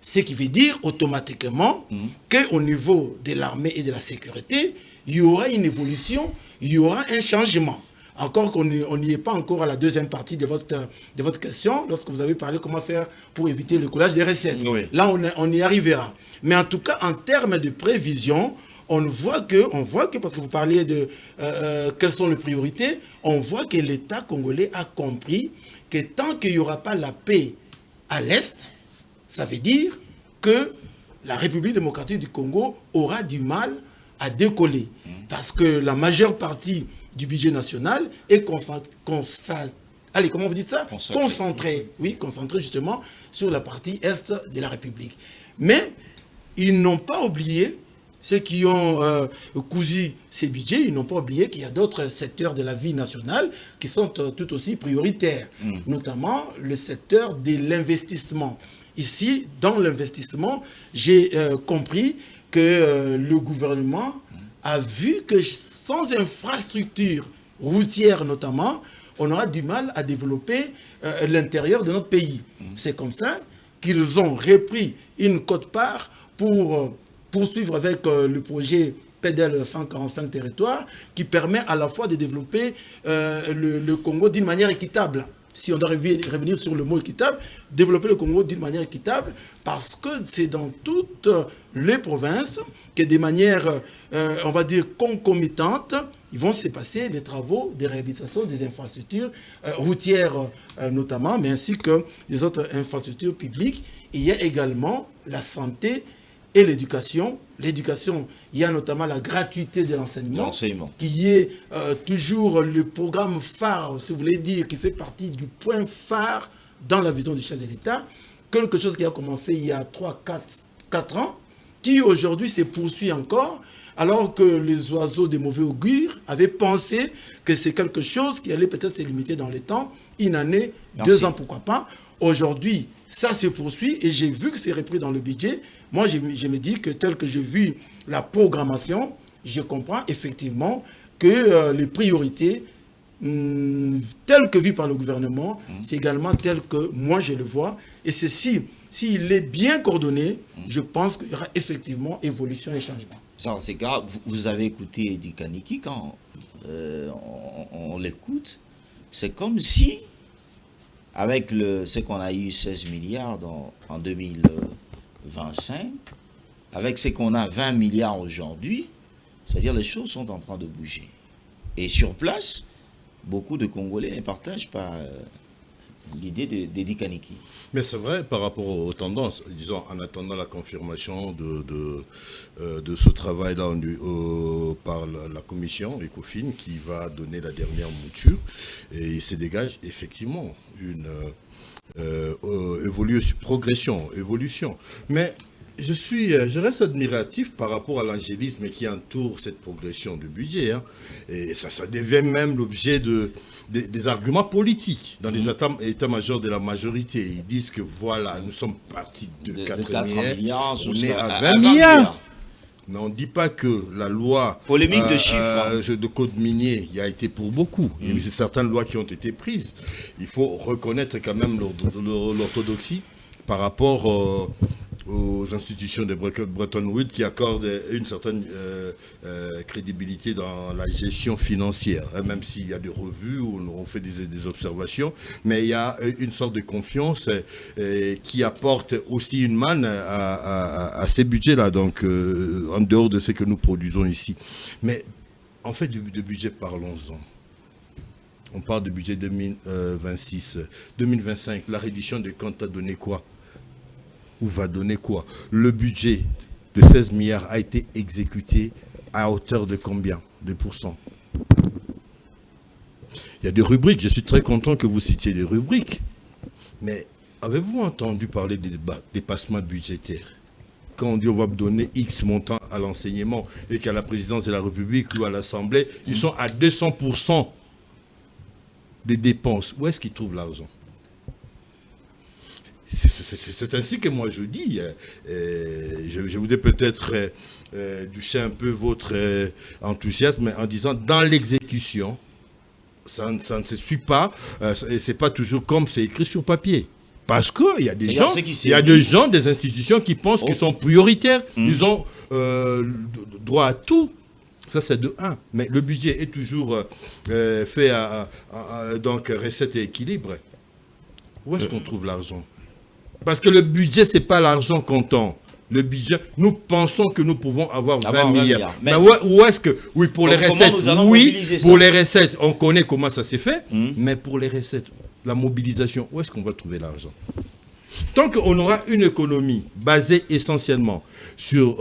Ce qui veut dire automatiquement qu'au niveau de l'armée et de la sécurité, il y aura une évolution, il y aura un changement. Encore qu'on n'y est pas encore à la deuxième partie de votre question, lorsque vous avez parlé comment faire pour éviter le coulage des recettes. Oui. Là, on y arrivera. Mais en tout cas, en termes de prévision, on voit que, parce que vous parliez de quelles sont les priorités, on voit que l'État congolais a compris que tant qu'il n'y aura pas la paix à l'Est, ça veut dire que la République démocratique du Congo aura du mal à décoller. Parce que la majeure partie du budget national est concentré justement sur la partie Est de la République. Mais ils n'ont pas oublié, ceux qui ont cousu ces budgets, ils n'ont pas oublié qu'il y a d'autres secteurs de la vie nationale qui sont tout aussi prioritaires, notamment le secteur de l'investissement. Ici, dans l'investissement, j'ai compris que le gouvernement a vu que sans infrastructure routière notamment, on aura du mal à développer l'intérieur de notre pays. C'est comme ça qu'ils ont repris une quote-part pour poursuivre avec le projet PEDEL 145 territoires qui permet à la fois de développer le Congo d'une manière équitable. Si on doit revenir sur le mot équitable, développer le Congo d'une manière équitable, parce que c'est dans toutes les provinces que de manière, on va dire, concomitante, ils vont se passer les travaux de réhabilitation des infrastructures routières notamment, mais ainsi que les autres infrastructures publiques. Et il y a également la santé et l'éducation. L'éducation, il y a notamment la gratuité de l'enseignement, qui est toujours le programme phare, si vous voulez dire, qui fait partie du point phare dans la vision du chef de l'État. Quelque chose qui a commencé il y a 3-4 ans, qui aujourd'hui se poursuit encore, alors que les oiseaux de mauvais augure avaient pensé que c'est quelque chose qui allait peut-être se limiter dans le temps, une année, 2 ans, pourquoi pas. Aujourd'hui, ça se poursuit et j'ai vu que c'est repris dans le budget. Moi, je me dis que tel que j'ai vu la programmation, je comprends effectivement que les priorités, telles que vues par le gouvernement, c'est également tel que moi je le vois. Et ceci, s'il est bien coordonné, je pense qu'il y aura effectivement évolution et changement. Dans ces cas, vous avez écouté Eddy Kaniki, quand on l'écoute, c'est comme si, avec ce qu'on a eu 16 milliards en 2025, avec ce qu'on a 20 milliards aujourd'hui, c'est-à-dire les choses sont en train de bouger. Et sur place, beaucoup de Congolais ne partagent pas l'idée d'Eddy Kaniki. Mais c'est vrai par rapport aux tendances, disons, en attendant la confirmation de ce travail-là par la commission ECOFIN qui va donner la dernière mouture, et il se dégage effectivement une évolution. Mais je reste admiratif par rapport à l'angélisme qui entoure cette progression de budget. Hein. Et ça devient même l'objet des arguments politiques dans les états-majors de la majorité. Ils disent que voilà, nous sommes partis de 4 milliards, on est à 20 milliards. Mais on ne dit pas que la loi polémique de chiffres, de code minier y a été pour beaucoup. Il y a certaines lois qui ont été prises. Il faut reconnaître quand même l'orthodoxie par rapport aux institutions de Bretton Woods qui accordent une certaine crédibilité dans la gestion financière, hein, même s'il y a des revues où on fait des observations, mais il y a une sorte de confiance qui apporte aussi une manne à ces budgets-là, donc en dehors de ce que nous produisons ici. Mais en fait, de budget, parlons-en. On parle de budget 2026, 2025, la reddition des comptes a donné quoi ? Ou va donner quoi? Le budget de 16 milliards a été exécuté à hauteur de combien? De pourcents? Il y a des rubriques, je suis très content que vous citiez des rubriques. Mais avez-vous entendu parler des dépassements budgétaires? Quand on dit on va donner X montant à l'enseignement et qu'à la présidence de la République ou à l'Assemblée, ils sont à 200% des dépenses. Où est-ce qu'ils trouvent l'argent? C'est ainsi que moi je dis. Je voudrais peut-être doucher un peu votre enthousiasme en disant dans l'exécution, ça ne se suit pas, et c'est pas toujours comme c'est écrit sur papier. Parce qu'il y a des gens, des institutions qui pensent qu'ils sont prioritaires, ils ont droit à tout. Ça, c'est de 1. Mais le budget est toujours fait donc recette et équilibre. Où est-ce qu'on trouve l'argent? Parce que le budget, ce n'est pas l'argent comptant. Le budget, nous pensons que nous pouvons avoir 20 milliards. Mais où est-ce que... Oui, pour les recettes, pour les recettes, on connaît comment ça s'est fait. Mais pour les recettes, la mobilisation, où est-ce qu'on va trouver l'argent? Tant qu'on aura une économie basée essentiellement sur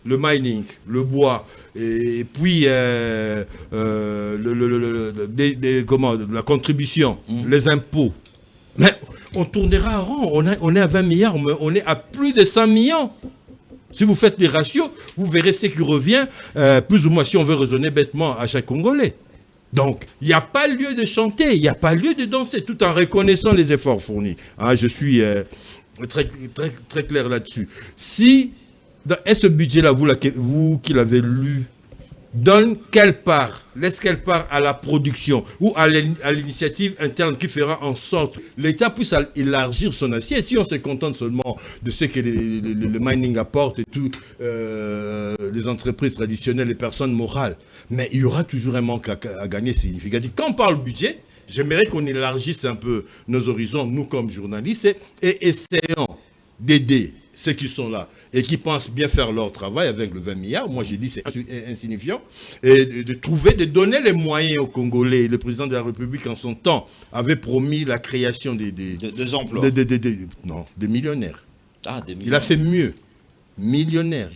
le mining, le bois, et puis la contribution, les impôts, mais on tournera en rond. On est à 20 milliards, mais on est à plus de 100 millions. Si vous faites des ratios, vous verrez ce qui revient, plus ou moins, si on veut raisonner bêtement, à chaque Congolais. Donc, il n'y a pas lieu de chanter, il n'y a pas lieu de danser, tout en reconnaissant les efforts fournis. Hein, je suis très, très, très clair là-dessus. Si, ce budget-là, vous qui l'avez lu, donne quelle part, laisse quelle part à la production ou à l'initiative interne qui fera en sorte que l'État puisse élargir son assiette. Si on se contente seulement de ce que le mining apporte et tout, les entreprises traditionnelles, les personnes morales, mais il y aura toujours un manque à gagner significatif. Quand on parle budget, j'aimerais qu'on élargisse un peu nos horizons, nous comme journalistes, et essayons d'aider ceux qui sont là et qui pensent bien faire leur travail avec le 20 milliards, moi j'ai dit c'est insignifiant, et de donner les moyens aux Congolais. Le président de la République en son temps avait promis la création des emplois. Non, des millionnaires. Ah, des millionnaires. Il a fait mieux. millionnaires.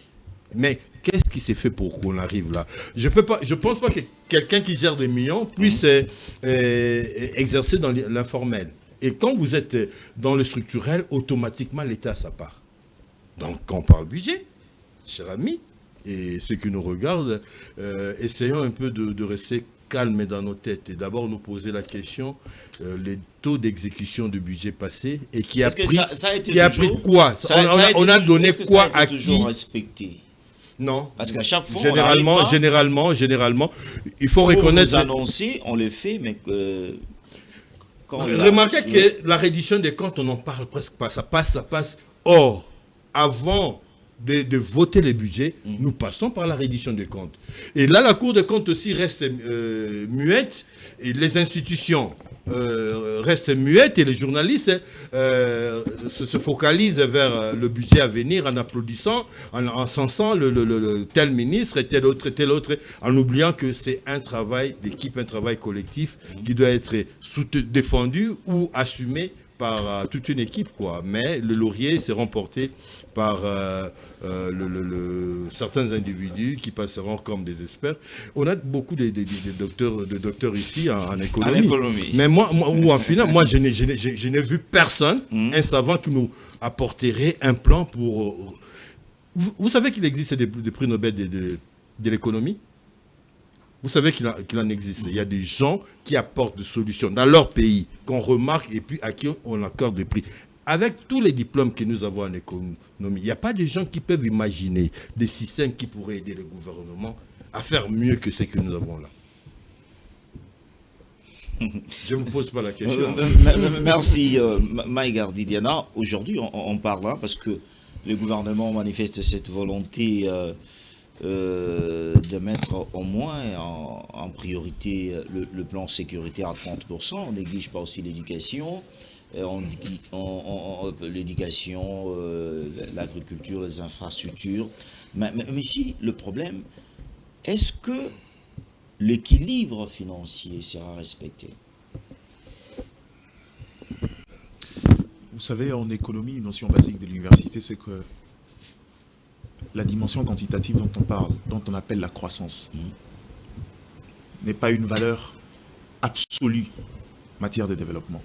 Mais qu'est-ce qui s'est fait pour qu'on arrive là? Je pense pas que quelqu'un qui gère des millions puisse exercer dans l'informel. Et quand vous êtes dans le structurel, automatiquement, l'État a sa part. Donc, quand on parle budget, cher ami, et ceux qui nous regardent, essayons un peu de rester calmes dans nos têtes et d'abord nous poser la question, les taux d'exécution de budget passé et qui a pris, quoi? On a donné quoi à qui? Toujours respecté. Non. Parce qu'à chaque fois, généralement, il faut reconnaître... Pour nous annoncer, on le fait, mais remarquez que la reddition des comptes, on n'en parle presque pas. Ça passe. Or, avant de voter les budgets, nous passons par la reddition des comptes. Et là, la Cour des comptes aussi reste muette, et les institutions restent muettes, et les journalistes se focalisent vers le budget à venir en applaudissant, en sensant le tel ministre et tel autre, en oubliant que c'est un travail d'équipe, un travail collectif qui doit être défendu ou assumé par toute une équipe, quoi. Mais le laurier s'est remporté par certains individus qui passeront comme des experts. On a beaucoup de docteurs ici en économie. Mais moi, ou en finance, moi, je n'ai vu personne, un savant qui nous apporterait un plan pour... Vous savez qu'il existe des prix Nobel de l'économie? Vous savez qu'il en existe. Il y a des gens qui apportent des solutions dans leur pays, qu'on remarque et puis à qui on accorde des prix. Avec tous les diplômes que nous avons en économie, il n'y a pas de gens qui peuvent imaginer des systèmes qui pourraient aider le gouvernement à faire mieux que ce que nous avons là. Je ne vous pose pas la question. Merci, Maïgar Didiana. Aujourd'hui, on parle là parce que le gouvernement manifeste cette volonté de mettre au moins en priorité le plan sécuritaire à 30%. On néglige pas aussi l'éducation. L'éducation, l'agriculture, les infrastructures. Mais ici, le problème, est-ce que l'équilibre financier sera respecté? Vous savez, en économie, une notion basique de l'université, c'est que la dimension quantitative dont on parle, dont on appelle la croissance, n'est pas une valeur absolue en matière de développement.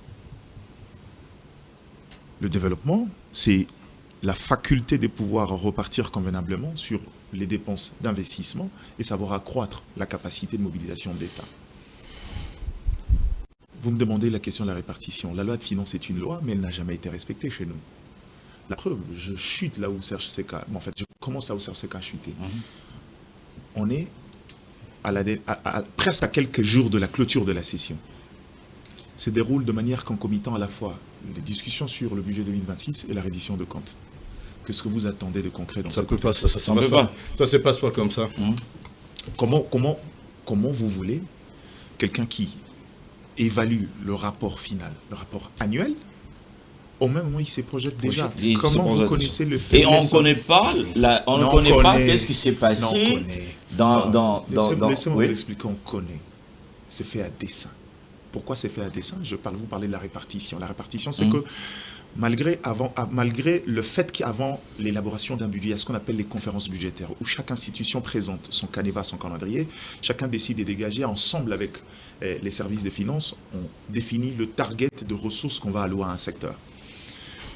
Le développement, c'est la faculté de pouvoir repartir convenablement sur les dépenses d'investissement et savoir accroître la capacité de mobilisation de l'État. Vous me demandez la question de la répartition. La loi de finances est une loi, mais elle n'a jamais été respectée chez nous. La preuve, je chute là où Serge Seka... En fait, je commence là où Serge Seka a chuté. On est presque à quelques jours de la clôture de la session. Se déroule de manière concomitante à la fois les discussions sur le budget 2026 et la reddition de comptes. Qu'est-ce que vous attendez de concret dans ça cette peut pas, ça se passe pas comme ça. Comment vous voulez quelqu'un qui évalue le rapport final, le rapport annuel, au même moment il se projette déjà? Comment vous connaissez le fait? Et on ne connaît pas, qu'est-ce qui s'est passé dans... Laissez-moi vous expliquer, on connaît. C'est fait à dessein. Pourquoi c'est fait à dessein? Vous parlez de la répartition. La répartition, c'est que malgré le fait qu'avant l'élaboration d'un budget, il y a ce qu'on appelle les conférences budgétaires, où chaque institution présente son canevas, son calendrier, chacun décide de dégager ensemble avec les services de finances, on définit le target de ressources qu'on va allouer à un secteur.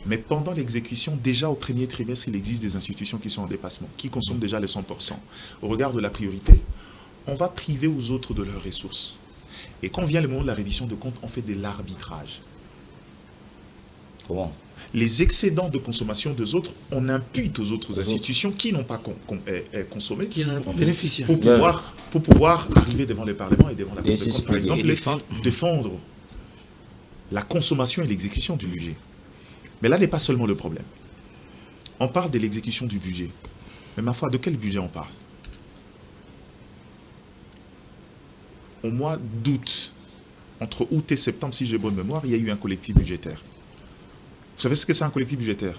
Mais pendant l'exécution, déjà au premier trimestre, il existe des institutions qui sont en dépassement, qui consomment déjà les 100%. Au regard de la priorité, on va priver aux autres de leurs ressources. Et quand vient le moment de la reddition de comptes, on fait de l'arbitrage. Comment? Les excédents de consommation des autres, on impute aux autres institutions qui n'ont pas consommé, qui n'ont pas bénéficié, pour pouvoir arriver devant le Parlement et devant la Cour des comptes, par exemple, défendre la consommation et l'exécution du budget. Mais là n'est pas seulement le problème. On parle de l'exécution du budget. Mais ma foi, de quel budget on parle? Au mois d'août, entre août et septembre, si j'ai bonne mémoire, il y a eu un collectif budgétaire. Vous savez ce que c'est un collectif budgétaire?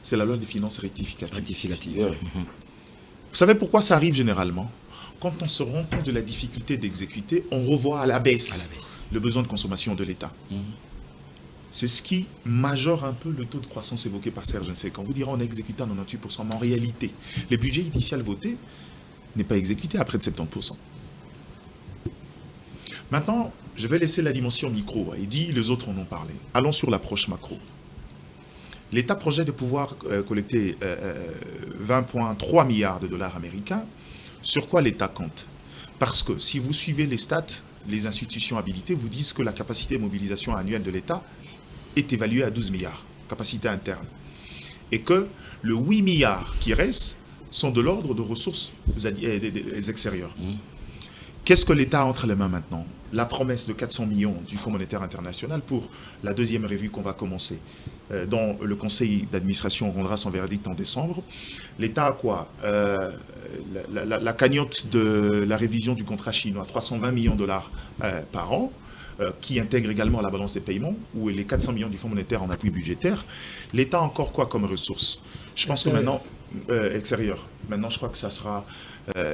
C'est la loi des finances rectificative. Vous savez pourquoi ça arrive généralement? Quand on se rend compte de la difficulté d'exécuter, on revoit à la baisse le besoin de consommation de l'État. c'est ce qui majore un peu le taux de croissance évoqué par Serge Nsé. Quand vous direz on a exécuté à 98%, mais en réalité, les budgets initiaux votés n'est pas exécuté à près de 70%. Maintenant, je vais laisser la dimension micro. Et dit, les autres en ont parlé. Allons sur l'approche macro. L'État projette de pouvoir collecter 20,3 milliards de dollars américains. Sur quoi l'État compte? Parce que si vous suivez les stats, les institutions habilitées vous disent que la capacité de mobilisation annuelle de l'État est évaluée à 12 milliards, capacité interne. Et que le 8 milliards qui restent sont de l'ordre de ressources extérieures. Qu'est-ce que l'État a entre les mains maintenant? La promesse de 400 millions du Fonds monétaire international pour la deuxième revue qu'on va commencer, dont le conseil d'administration rendra son verdict en décembre. L'État a quoi? La cagnotte de la révision du contrat chinois, 320 millions de dollars par an, qui intègre également la balance des paiements, ou les 400 millions du Fonds monétaire en appui budgétaire. L'État a encore quoi comme ressources? Je pense que maintenant, extérieur. Maintenant, je crois que ça sera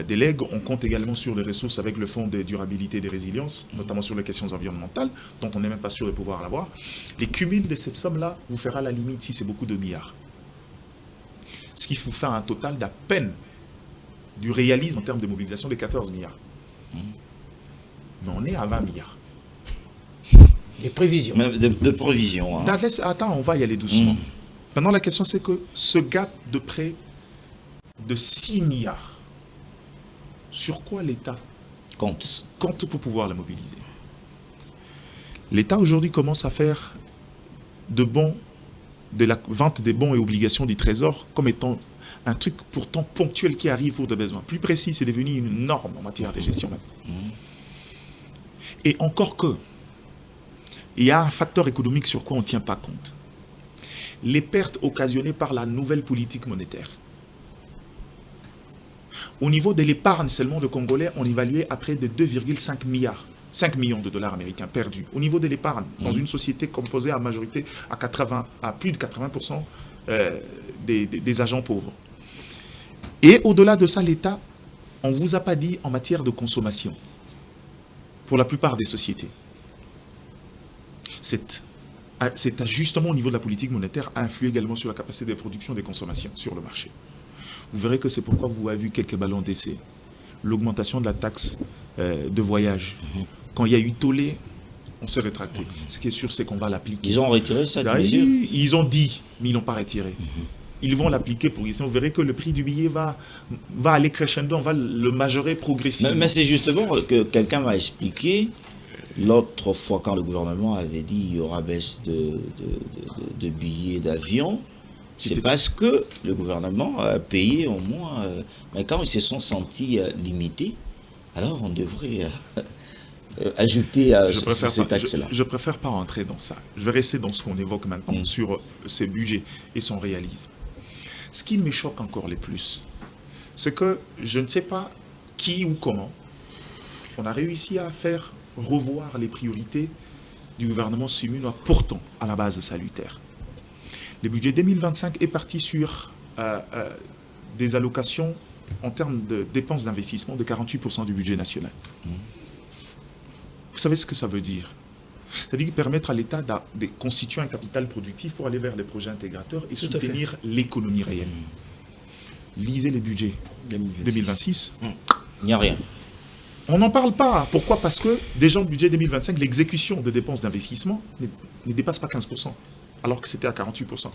des legs. On compte également sur les ressources avec le Fonds de durabilité et de résilience, notamment sur les questions environnementales, dont on n'est même pas sûr de pouvoir l'avoir. Les cumuls de cette somme-là vous fera la limite si c'est beaucoup de milliards. Ce qui vous fait un total d'à peine du réalisme en termes de mobilisation de 14 milliards. Mais on est à 20 milliards. Des prévisions. De prévisions. Hein. Attends, on va y aller doucement. Maintenant, la question, c'est que ce gap de près de 6 milliards, sur quoi l'État compte pour pouvoir la mobiliser? L'État, aujourd'hui, commence à faire de la vente des bons et obligations du Trésor comme étant un truc pourtant ponctuel qui arrive pour des besoins. Plus précis, c'est devenu une norme en matière de gestion maintenant. Et encore que, il y a un facteur économique sur quoi on ne tient pas compte. Les pertes occasionnées par la nouvelle politique monétaire. Au niveau de l'épargne seulement de Congolais, on évaluait à près de 2,5 milliards. 5 millions de dollars américains perdus. Au niveau de l'épargne, dans une société composée à majorité à plus de 80% des agents pauvres. Et au-delà de ça, l'État, on ne vous a pas dit en matière de consommation, pour la plupart des sociétés. Cet ajustement au niveau de la politique monétaire a influé également sur la capacité de production et de consommation sur le marché. Vous verrez que c'est pourquoi vous avez vu quelques ballons d'essai. L'augmentation de la taxe de voyage. Quand il y a eu tollé, on s'est rétracté. Ce qui est sûr, c'est qu'on va l'appliquer. Ils ont retiré cette mesure. Ils ont dit, mais ils n'ont pas retiré. Ils vont l'appliquer progressivement. Vous verrez que le prix du billet va aller crescendo, on va le majorer progressivement. Mais c'est justement que quelqu'un m'a expliqué, l'autre fois quand le gouvernement avait dit qu'il y aura baisse de billets d'avion, c'est parce que le gouvernement a payé au moins... mais quand ils se sont sentis limités, alors on devrait ajouter cette taxe-là. Je préfère pas rentrer dans ça. Je vais rester dans ce qu'on évoque maintenant sur ces budgets et son réalisme. Ce qui me choque encore le plus, c'est que je ne sais pas qui ou comment on a réussi à faire revoir les priorités du gouvernement sumunois, pourtant à la base salutaire. Le budget 2025 est parti sur des allocations en termes de dépenses d'investissement de 48% du budget national. Vous savez ce que ça veut dire? C'est-à-dire permettre à l'État de constituer un capital productif pour aller vers les projets intégrateurs et soutenir l'économie réelle. Lisez les budgets 2026. Il n'y a rien. On n'en parle pas. Pourquoi? Parce que déjà le budget 2025, l'exécution des dépenses d'investissement ne dépasse pas 15%, alors que c'était à 48%.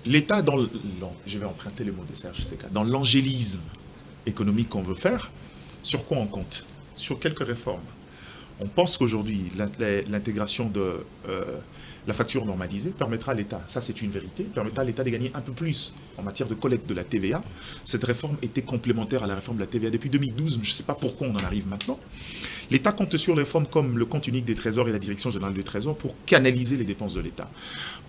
L'État, je vais emprunter le mot de Serge Seka, dans l'angélisme économique qu'on veut faire, sur quoi on compte? Sur quelques réformes. On pense qu'aujourd'hui, l'intégration de la facture normalisée permettra à l'État, ça c'est une vérité, permettra à l'État de gagner un peu plus en matière de collecte de la TVA. Cette réforme était complémentaire à la réforme de la TVA depuis 2012, mais je ne sais pas pourquoi on en arrive maintenant. L'État compte sur les réformes comme le compte unique des trésors et la direction générale du trésor pour canaliser les dépenses de l'État.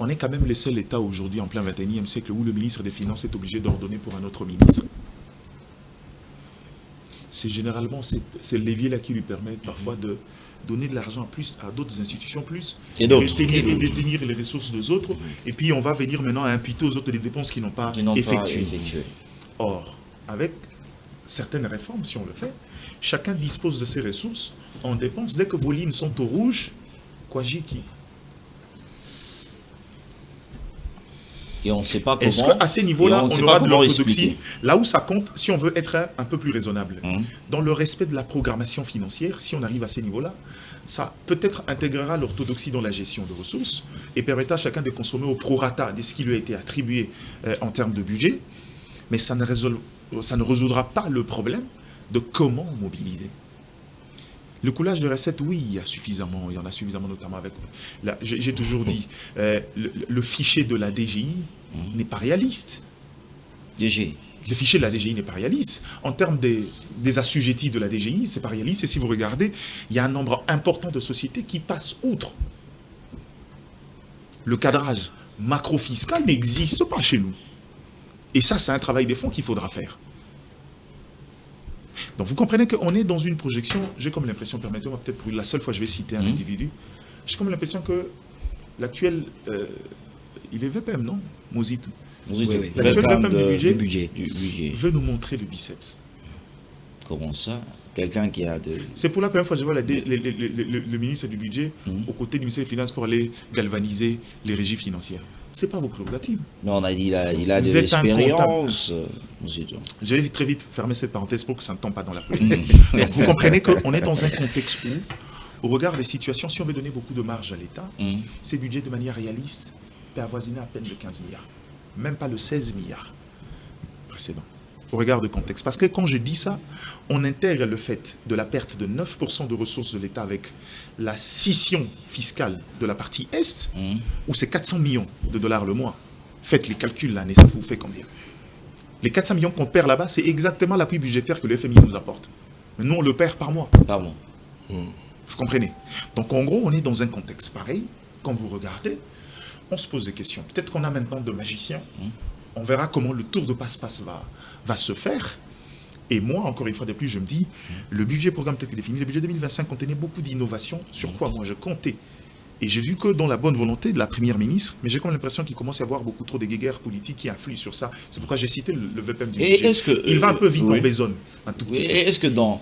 On est quand même les seuls États aujourd'hui en plein 21e siècle où le ministre des Finances est obligé d'ordonner pour un autre ministre. C'est généralement ces leviers-là qui lui permettent parfois de donner de l'argent plus à d'autres institutions et détenir les ressources des autres. Et puis on va venir maintenant à imputer aux autres les dépenses qui n'ont pas effectuées. Or, avec certaines réformes, si on le fait, chacun dispose de ses ressources, on dépense. Dès que vos lignes sont au rouge, quoi j'y qui? Et on ne sait pas comment. Est-ce qu'à ces niveaux-là, on aura de l'orthodoxie? Là où ça compte, si on veut être un peu plus raisonnable, dans le respect de la programmation financière, si on arrive à ces niveaux-là, ça peut-être intégrera l'orthodoxie dans la gestion de ressources et permettra à chacun de consommer au prorata de ce qui lui a été attribué en termes de budget, mais ça ne résoudra pas le problème de comment mobiliser. Le coulage de recettes, oui, il y en a suffisamment, notamment avec... J'ai toujours dit, le fichier de la DGI n'est pas réaliste. Le fichier de la DGI n'est pas réaliste. En termes des assujettis de la DGI, c'est pas réaliste. Et si vous regardez, il y a un nombre important de sociétés qui passent outre. Le cadrage macro-fiscal n'existe pas chez nous. Et ça, c'est un travail des fonds qu'il faudra faire. Donc vous comprenez qu'on est dans une projection, j'ai comme l'impression, permettez-moi peut-être pour la seule fois je vais citer un individu, j'ai comme l'impression que l'actuel, il est VPM, non? Mositou. Oui. L'actuel VPM du budget veut nous montrer le biceps. Comment ça? Quelqu'un qui a de... C'est pour la première fois que je vois le ministre du budget aux côtés du ministère des Finances pour aller galvaniser les régies financières. Ce n'est pas vos prérogatives. Mais on a dit il a de l'expérience. Je vais très vite fermer cette parenthèse pour que ça ne tombe pas dans la politique. Vous comprenez qu'on est dans un contexte où, au regard des situations, si on veut donner beaucoup de marge à l'État, ces budgets de manière réaliste peut avoisiner à peine de 15 milliards. Même pas le 16 milliards précédent. Au regard de contexte. Parce que quand je dis ça, on intègre le fait de la perte de 9% de ressources de l'État avec la scission fiscale de la partie Est, où c'est 400 millions de dollars le mois. Faites les calculs l'année, ça vous fait combien? Les 400 millions qu'on perd là-bas, c'est exactement l'appui budgétaire que le FMI nous apporte. Mais nous, on le perd par mois. Par mois. Vous comprenez? Donc en gros, on est dans un contexte pareil. Quand vous regardez, on se pose des questions. Peut-être qu'on a maintenant de magiciens. On verra comment le tour de passe-passe va se faire. Et moi, encore une fois de plus, je me dis, le budget programme tel que défini, le budget 2025 contenait beaucoup d'innovations, sur quoi moi je comptais. Et j'ai vu que dans la bonne volonté de la première ministre, mais j'ai comme l'impression qu'il commence à y avoir beaucoup trop de guéguerres politiques qui influent sur ça. C'est pourquoi j'ai cité le VPM du budget. Il va un peu vite en besogne, un tout petit peu. Est-ce que dans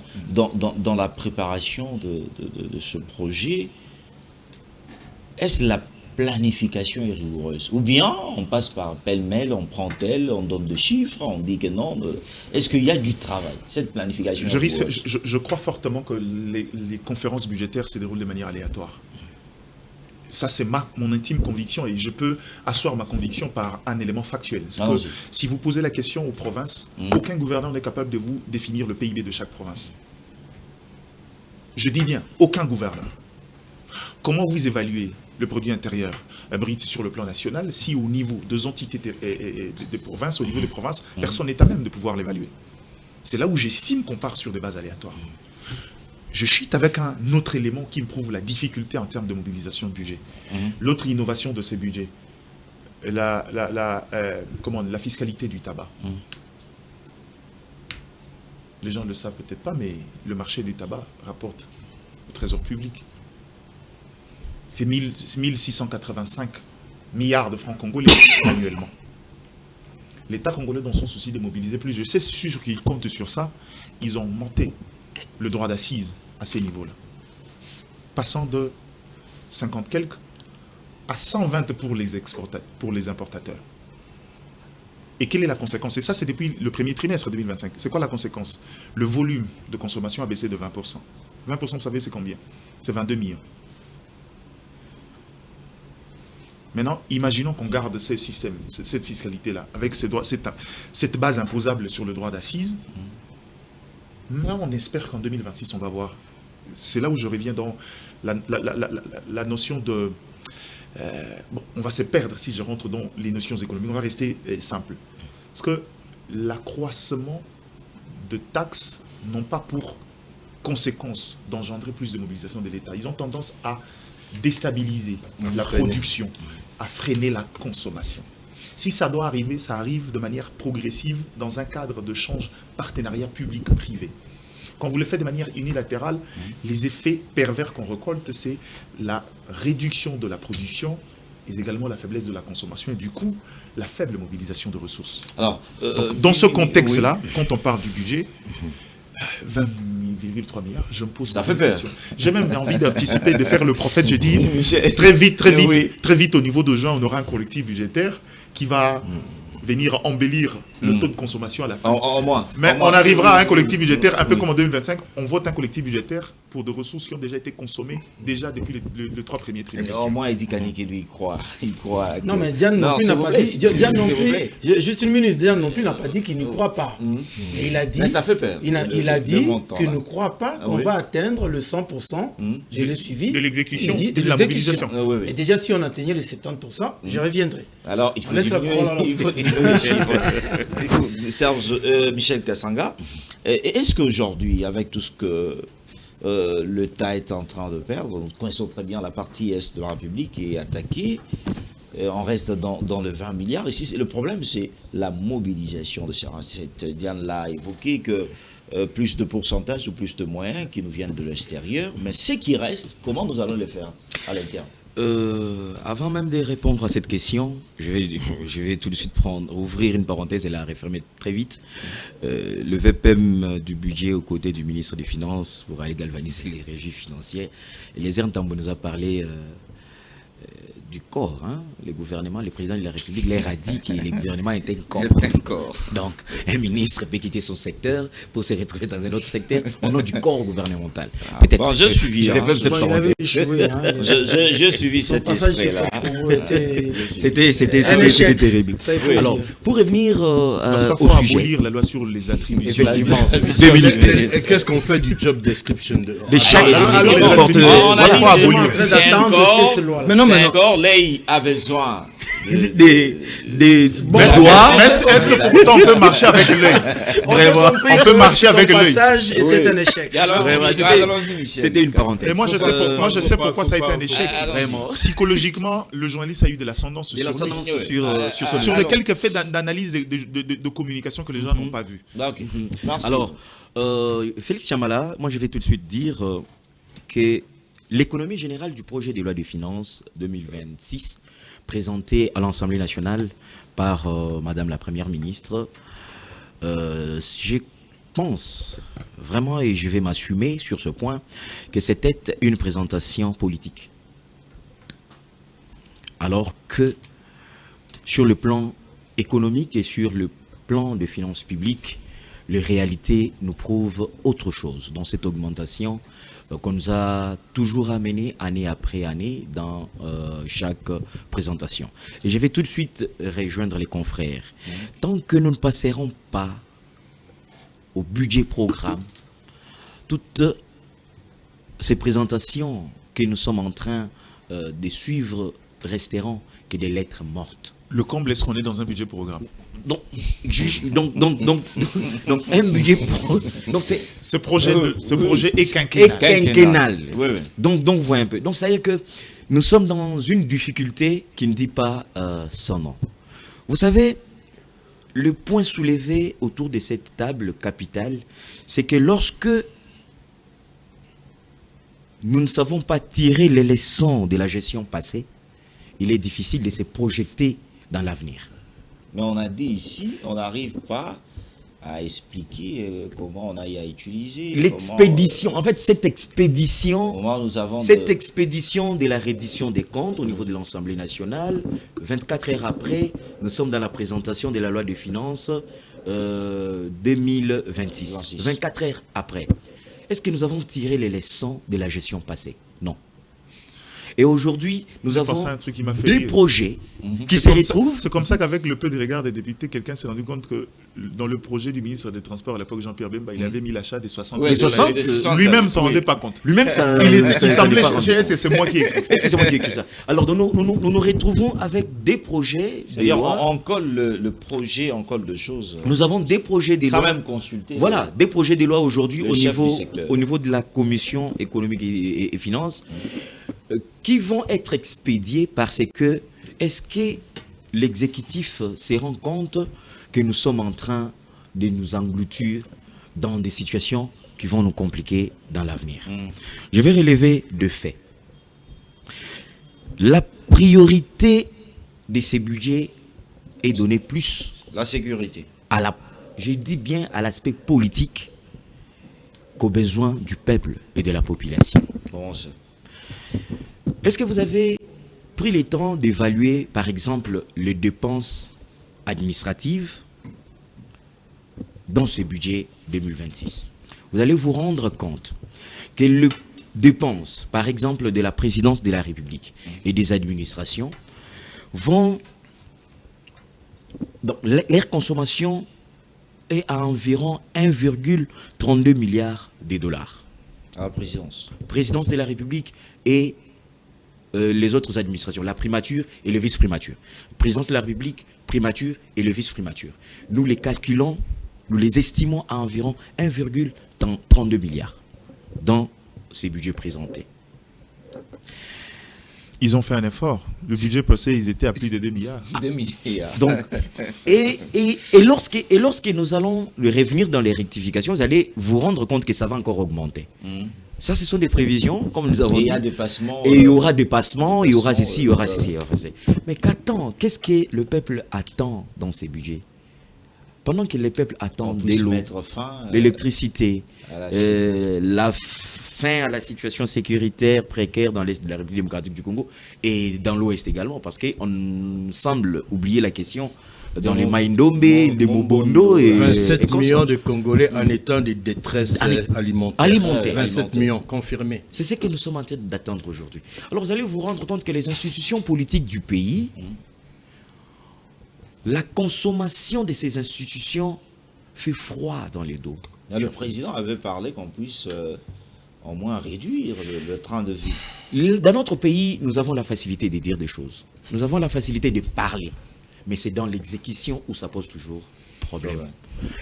la préparation de ce projet, est-ce la planification est rigoureuse? Ou bien on passe par pêle-mêle, on prend tel, on donne des chiffres, on dit que non. Est-ce qu'il y a du travail, cette planification? Je crois fortement que les conférences budgétaires se déroulent de manière aléatoire. Ça, c'est mon intime conviction et je peux asseoir ma conviction par un élément factuel. Si vous posez la question aux provinces, aucun gouverneur n'est capable de vous définir le PIB de chaque province. Je dis bien, aucun gouverneur. Comment vous évaluez le produit intérieur brut sur le plan national si au niveau des entités des provinces, au niveau des provinces, personne n'est à même de pouvoir l'évaluer? C'est là où j'estime qu'on part sur des bases aléatoires. Je chute avec un autre élément qui me prouve la difficulté en termes de mobilisation de budget. L'autre innovation de ces budgets, la fiscalité du tabac. Les gens ne le savent peut-être pas, mais le marché du tabac rapporte au trésor public. C'est 1685 milliards de francs congolais annuellement. L'État congolais, dans son souci de mobiliser plus, je sais sûr qu'ils comptent sur ça, ils ont monté le droit d'assises à ces niveaux-là. Passant de 50 quelques à 120 pour les importateurs. Et quelle est la conséquence? Et ça, c'est depuis le premier trimestre 2025. C'est quoi la conséquence? Le volume de consommation a baissé de 20%. 20%, vous savez, c'est combien? C'est 22 millions. Maintenant, imaginons qu'on garde ces systèmes, cette fiscalité-là, avec cette base imposable sur le droit d'assises. Là, on espère qu'en 2026, on va voir. C'est là où je reviens dans la notion de... on va se perdre si je rentre dans les notions économiques. On va rester simple. Parce que l'accroissement de taxes n'ont pas pour conséquence d'engendrer plus de mobilisation de l'État. Ils ont tendance à déstabiliser la production, à freiner la consommation. Si ça doit arriver, ça arrive de manière progressive dans un cadre de change partenariat public-privé. Quand vous le faites de manière unilatérale, les effets pervers qu'on récolte, c'est la réduction de la production et également la faiblesse de la consommation. Et du coup, la faible mobilisation de ressources. Alors, dans ce contexte-là, quand on parle du budget, 20,3 milliards, je me pose... Ça fait peur. J'ai même envie d'anticiper, de faire le prophète. J'ai dit, très vite, au niveau de juin, on aura un collectif budgétaire qui va venir embellir le taux de consommation à la fin. Mais on arrivera à un collectif budgétaire, un peu comme en 2025, on vote un collectif budgétaire pour des ressources qui ont déjà été consommées depuis les 3 premiers trimestres. Au moins, Eddy Kaniki, lui, il croit. Non, mais Diane non plus n'a pas dit. Diane non plus, juste une minute, Diane non plus n'a pas dit qu'il ne croit pas. Mais il a dit. Mais ça fait peur. Il a dit qu'il ne croit pas qu'on va atteindre le 100%. Je l'ai suivi. De l'exécution, de la mobilisation. Et déjà, si on atteignait les 70%, je reviendrai. Alors, il faut Serge, Michel Kassanga, est-ce qu'aujourd'hui, avec tout ce que l'État est en train de perdre, nous connaissons très bien la partie est de la République qui est attaquée, on reste dans le 20 milliards. Ici, le problème, c'est la mobilisation de cette Diane l'a évoqué que plus de pourcentage ou plus de moyens qui nous viennent de l'extérieur, mais ce qui reste, comment nous allons le faire à l'interne? Avant même de répondre à cette question, je vais tout de suite ouvrir une parenthèse et la refermer très vite. Le VPM du budget aux côtés du ministre des Finances pour aller galvaniser les régies financières. Et les Tambo nous a parlé du corps, hein. Le gouvernement, le président de la République leur a dit que le gouvernement est un corps. Donc, un ministre peut quitter son secteur pour se retrouver dans un autre secteur au nom du corps gouvernemental. Peut-être. Bon, j'ai suivi. J'ai suivi cet extrait-là. C'était terrible. Alors, pour revenir au sujet, abolir la loi sur les attributions. Effectivement, des ministères. Et qu'est-ce qu'on fait du job description de chaque c'est encore l'EI a besoin des bons doigts. Est-ce que pourtant on peut marcher avec l'œil? Vraiment, on peut marcher avec l'œil. Le passage était un échec. C'était une parenthèse. Et moi, je sais pourquoi ça a été un échec. Vraiment. Psychologiquement, le journaliste a eu de l'ascendance sur les quelques faits d'analyse de communication que les gens n'ont pas vus. Alors, Félix Chamala, moi je vais tout de suite dire que l'économie générale du projet de loi de finances 2026, présenté à l'Assemblée nationale par Madame la Première ministre, je pense vraiment, et je vais m'assumer sur ce point, que c'était une présentation politique. Alors que sur le plan économique et sur le plan de finances publiques, les réalités nous prouvent autre chose dans cette augmentation qu'on nous a toujours amené année après année dans chaque présentation. Et je vais tout de suite rejoindre les confrères. Tant que nous ne passerons pas au budget programme, toutes ces présentations que nous sommes en train de suivre resteront que des lettres mortes. Le comble est-ce qu'on est dans un budget programme? Donc un budget donc c'est ce projet est quinquennal. Oui. Donc voyez un peu. Donc c'est-à-dire que nous sommes dans une difficulté qui ne dit pas son nom. Vous savez, le point soulevé autour de cette table capitale, c'est que lorsque nous ne savons pas tirer les leçons de la gestion passée, il est difficile de se projeter dans l'avenir. Mais on a dit ici, on n'arrive pas à expliquer comment on a à utiliser. L'expédition, en fait, cette expédition de la reddition des comptes au niveau de l'Assemblée nationale, 24 heures après, nous sommes dans la présentation de la loi de finances 2026. 24 heures après. Est-ce que nous avons tiré les leçons de la gestion passée? Non. Et aujourd'hui, nous avons des projets qui se retrouvent. C'est comme ça qu'avec le peu de regard des députés, quelqu'un s'est rendu compte que dans le projet du ministre des Transports à l'époque, Jean-Pierre Bemba, il avait mis l'achat des 60. Lui-même ne s'en rendait pas compte. Lui-même, il semblait chercher, c'est moi qui ai écrit. C'est moi qui ai écrit ça. Alors, nous nous retrouvons avec des projets. C'est-à-dire, on colle le projet, on colle de choses. Nous avons des projets des lois. Sans même consulter. Voilà, des projets de loi aujourd'hui au niveau de la Commission économique et finances. Qui vont être expédiés parce que, est-ce que l'exécutif se rend compte que nous sommes en train de nous engloutir dans des situations qui vont nous compliquer dans l'avenir? Je vais relever deux faits. La priorité de ces budgets et donner plus La sécurité. je dis bien à l'aspect politique qu'aux besoins du peuple et de la population. Bon, c'est... Est-ce que vous avez pris le temps d'évaluer, par exemple, les dépenses administratives dans ce budget 2026? Vous allez vous rendre compte que les dépenses, par exemple, de la présidence de la République et des administrations vont... Donc, leur consommation est à environ 1,32 milliard de dollars. À la présidence. Présidence de la République et les autres administrations, la primature et le vice-primature. Présidence de la République, primature et le vice-primature. Nous les calculons, nous les estimons à environ 1,32 milliards dans ces budgets présentés. Ils ont fait un effort. Le budget passé, ils étaient à plus de 2 milliards. 2 milliards. Donc, et lorsque nous allons revenir dans les rectifications, vous allez vous rendre compte que ça va encore augmenter. Ça, ce sont des prévisions, comme nous avons dit. Et il y a des passements. Et il y aura des passements, il y aura ceci, il y aura ceci, il y aura ceci. Mais qu'est-ce que le peuple attend dans ces budgets? Pendant que le peuple attend de l'eau, l'électricité, la fin à la situation sécuritaire précaire dans l'Est de la République démocratique du Congo et dans l'Ouest également, parce qu'on semble oublier la question dans les Maïndombe, les Mobondo et 27 millions de Congolais en état de détresse alimentaire. 27 millions confirmés. C'est ce que nous sommes en train d'attendre aujourd'hui. Alors vous allez vous rendre compte que les institutions politiques du pays, la consommation de ces institutions fait froid dans les dos. Le président avait parlé qu'on puisse au moins réduire le train de vie. Dans notre pays, nous avons la facilité de dire des choses. Nous avons la facilité de parler. Mais c'est dans l'exécution où ça pose toujours problème.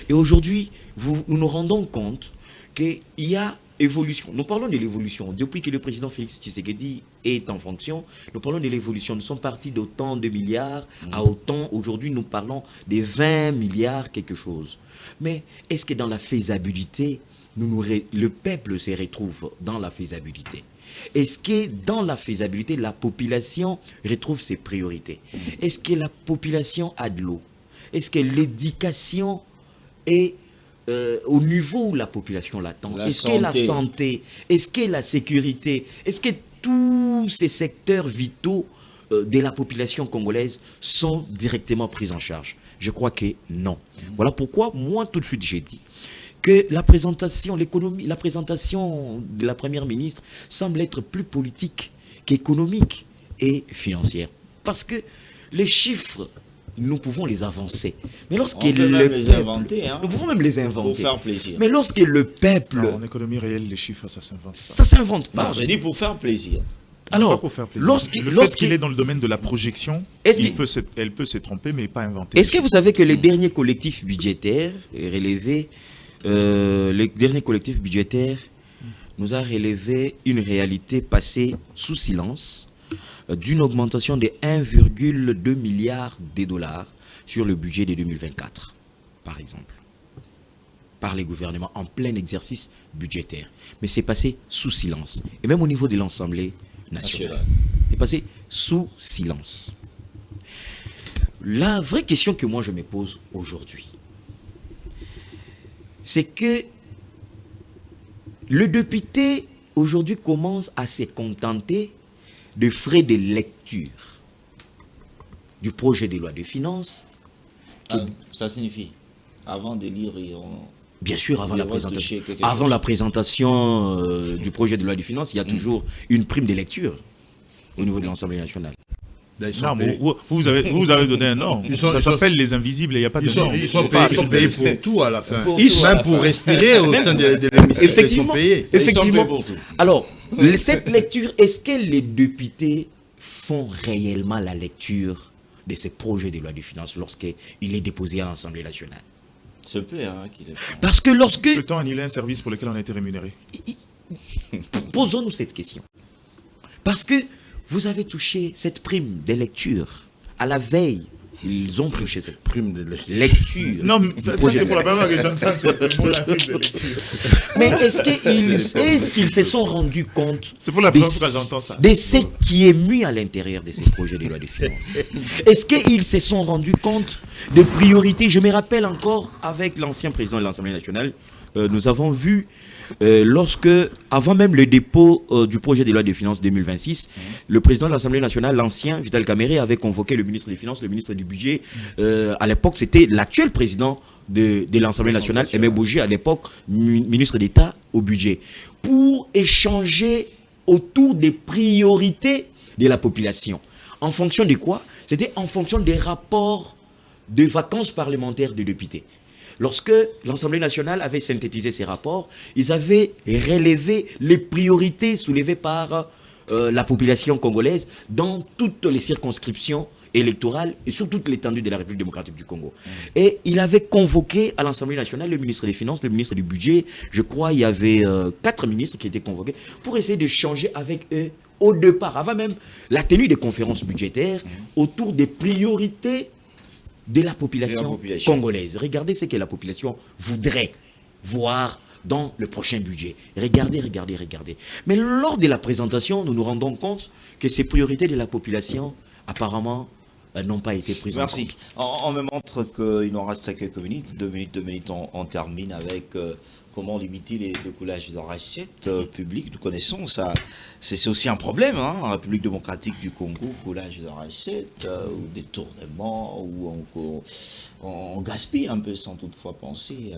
Et aujourd'hui, nous nous rendons compte qu'il y a évolution. Nous parlons de l'évolution. Depuis que le président Félix Tshisekedi est en fonction, nous parlons de l'évolution. Nous sommes partis d'autant de milliards à autant. Aujourd'hui, nous parlons des 20 milliards quelque chose. Mais est-ce que dans la faisabilité, le peuple se retrouve dans la faisabilité? Est-ce que dans la faisabilité, la population retrouve ses priorités? Est-ce que la population a de l'eau? Est-ce que l'éducation est au niveau où la population l'attend? Est-ce que la santé? Est-ce que la sécurité? Est-ce que tous ces secteurs vitaux de la population congolaise sont directement pris en charge? Je crois que non. Voilà pourquoi moi tout de suite j'ai dit que la présentation de la première ministre semble être plus politique qu'économique et financière. Parce que les chiffres, nous pouvons les avancer. Mais lorsque on peut même les inventer. Nous pouvons même les inventer. Pour faire plaisir. Mais lorsque le peuple... Non, en économie réelle, les chiffres, ça s'invente pas. Ça s'invente pas. Non, j'ai dit pour faire plaisir. Alors, pour faire plaisir. Lorsqu'il est dans le domaine de la projection, elle peut se tromper, mais pas inventer. Est-ce que vous savez que les derniers collectifs budgétaires relevés, nous a relevé une réalité passée sous silence d'une augmentation de 1,2 milliard de dollars sur le budget de 2024, par exemple, par les gouvernements en plein exercice budgétaire. Mais c'est passé sous silence. Et même au niveau de l'Assemblée nationale, c'est passé sous silence. La vraie question que moi je me pose aujourd'hui, c'est que le député aujourd'hui commence à se contenter de frais de lecture du projet de loi de finances. Ça signifie, avant de lire, bien sûr, avant la présentation du projet de loi de finances, il y a toujours une prime de lecture au niveau de l'Assemblée nationale. Non, vous avez donné un nom. Ça s'appelle les invisibles et il n'y a pas de nom. Ils sont payés pour tout à la fin. Même pour respirer au sein de l'hémicycle, effectivement, ils sont payés. Effectivement. Alors, cette lecture, est-ce que les députés font réellement la lecture de ces projets de loi de finances lorsqu'il est déposé à l'Assemblée nationale? C'est peu, hein, qu'il est... Parce que lorsque... Peut-on annuler un service pour lequel on a été rémunéré? Posons-nous cette question. Parce que vous avez touché cette prime de lecture à la veille ils ont touché cette prime de lecture. Non, mais ça, c'est pour la première fois que j'entends ce mot, la prime de lecture. Mais est-ce qu'ils se sont rendus compte C'est pour la première fois que j'entends ça. de ce qui est mis à l'intérieur de ces projets de loi de finances? Est-ce qu'ils se sont rendus compte des priorités? Je me rappelle encore, avec l'ancien président de l'Assemblée nationale, nous avons vu, avant même le dépôt du projet de loi de finances 2026, le président de l'Assemblée nationale, l'ancien Vital Kamerhe, avait convoqué le ministre des Finances, le ministre du Budget. À l'époque, c'était l'actuel président de l'Assemblée nationale, Aimé Bougie, à l'époque, ministre d'État au budget, pour échanger autour des priorités de la population. En fonction de quoi? C'était en fonction des rapports de vacances parlementaires de députés. Lorsque l'Assemblée nationale avait synthétisé ces rapports, ils avaient relevé les priorités soulevées par la population congolaise dans toutes les circonscriptions électorales et sur toute l'étendue de la République démocratique du Congo. Et il avait convoqué à l'Assemblée nationale le ministre des Finances, le ministre du Budget, je crois il y avait 4 ministres qui étaient convoqués pour essayer d'échanger avec eux au départ, avant même la tenue des conférences budgétaires, autour des priorités de la population congolaise. Regardez ce que la population voudrait voir dans le prochain budget. Regardez. Mais lors de la présentation, nous nous rendons compte que ces priorités de la population, apparemment, n'ont pas été prises en compte. Merci. On me montre qu'il nous reste quelques minutes. 2 minutes, on termine avec comment limiter le coulage de recettes publiques. Nous connaissons ça. C'est aussi un problème, hein, en République démocratique du Congo, coulage de recettes, ou détournement, où on gaspille un peu sans toutefois penser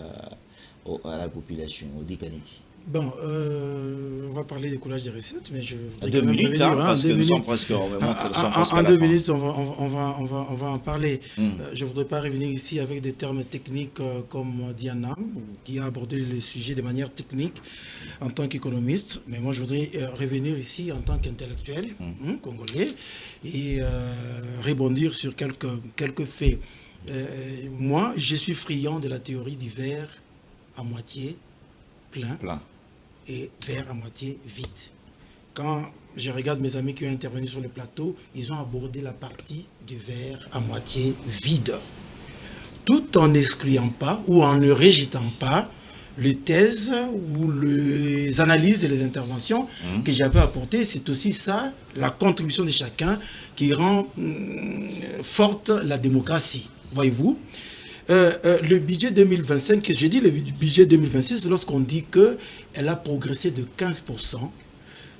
à la population, aux décaniques. Bon, on va parler des coulages des recettes, mais je voudrais 2 minutes, revenir, parce que nous sommes presque en 2 minutes, on va en parler. Je ne voudrais pas revenir ici avec des termes techniques comme Diana, qui a abordé le sujet de manière technique en tant qu'économiste, mais moi je voudrais revenir ici en tant qu'intellectuel congolais et rebondir sur quelques faits. Moi, je suis friand de la théorie du verre à moitié plein et verre à moitié vide. Quand je regarde mes amis qui ont intervenu sur le plateau, ils ont abordé la partie du verre à moitié vide, tout en n'excluant pas ou en ne rejetant pas les thèses ou les analyses et les interventions que j'avais apportées. C'est aussi ça, la contribution de chacun qui rend forte la démocratie. Voyez-vous, le budget 2025, j'ai dit le budget 2026, lorsqu'on dit qu'elle a progressé de 15%,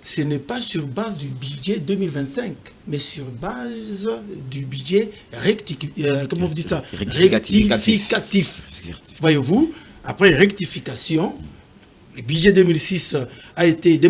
ce n'est pas sur base du budget 2025, mais sur base du budget comment vous dites ça, rectificatif. Voyez-vous, après rectification, le budget 2026 a été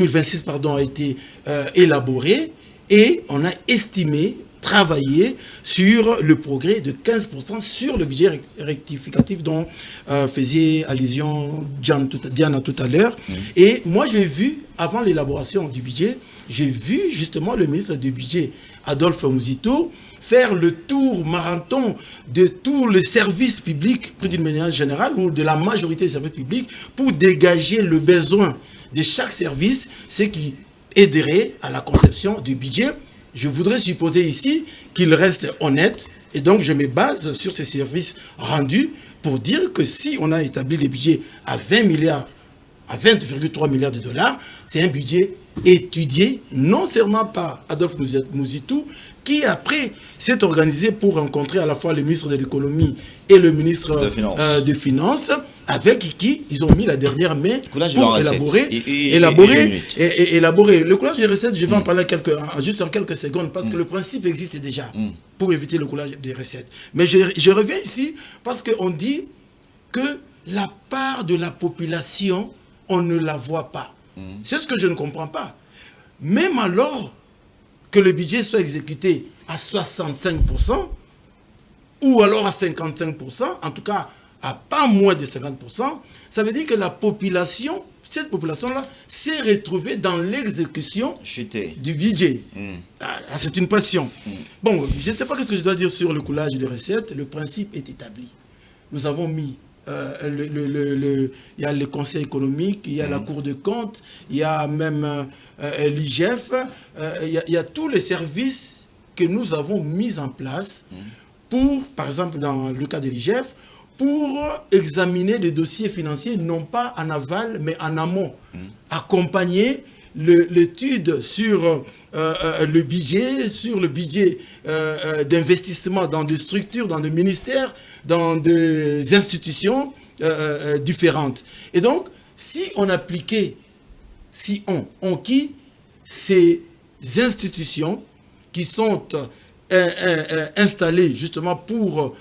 élaboré et on a estimé travailler sur le progrès de 15% sur le budget rectificatif dont faisait allusion Diana tout à l'heure. Et moi, j'ai vu, avant l'élaboration du budget, j'ai vu justement le ministre du budget, Adolphe Muzito, faire le tour marathon de tous les services publics, plus d'une manière générale, ou de la majorité des services publics, pour dégager le besoin de chaque service, ce qui aiderait à la conception du budget. Je voudrais supposer ici qu'il reste honnête et donc je me base sur ces services rendus pour dire que si on a établi les budgets à 20,3 milliards de dollars, c'est un budget étudié non seulement par Adolphe Muzito qui après s'est organisé pour rencontrer à la fois le ministre de l'économie et le ministre des Finances, avec qui ils ont mis la dernière main pour élaborer. Le coulage des recettes, je vais en parler juste en quelques secondes, parce que le principe existe déjà pour éviter le coulage des recettes. Mais je reviens ici parce qu'on dit que la part de la population, on ne la voit pas. C'est ce que je ne comprends pas. Même alors que le budget soit exécuté à 65%, ou alors à 55%, en tout cas à pas moins de 50%, ça veut dire que la population, cette population-là, s'est retrouvée dans l'exécution du budget. C'est une passion. Bon, je ne sais pas ce que je dois dire sur le coulage des recettes. Le principe est établi. Nous avons mis il y a le conseil économique, il y a la Cour des comptes, il y a même l'IGF, il y a tous les services que nous avons mis en place pour, par exemple, dans le cas de l'IGF, pour examiner les dossiers financiers, non pas en aval, mais en amont. Accompagner l'étude sur le budget d'investissement dans des structures, dans des ministères, dans des institutions différentes. Et donc, si on appliquait, ces institutions qui sont installées justement pour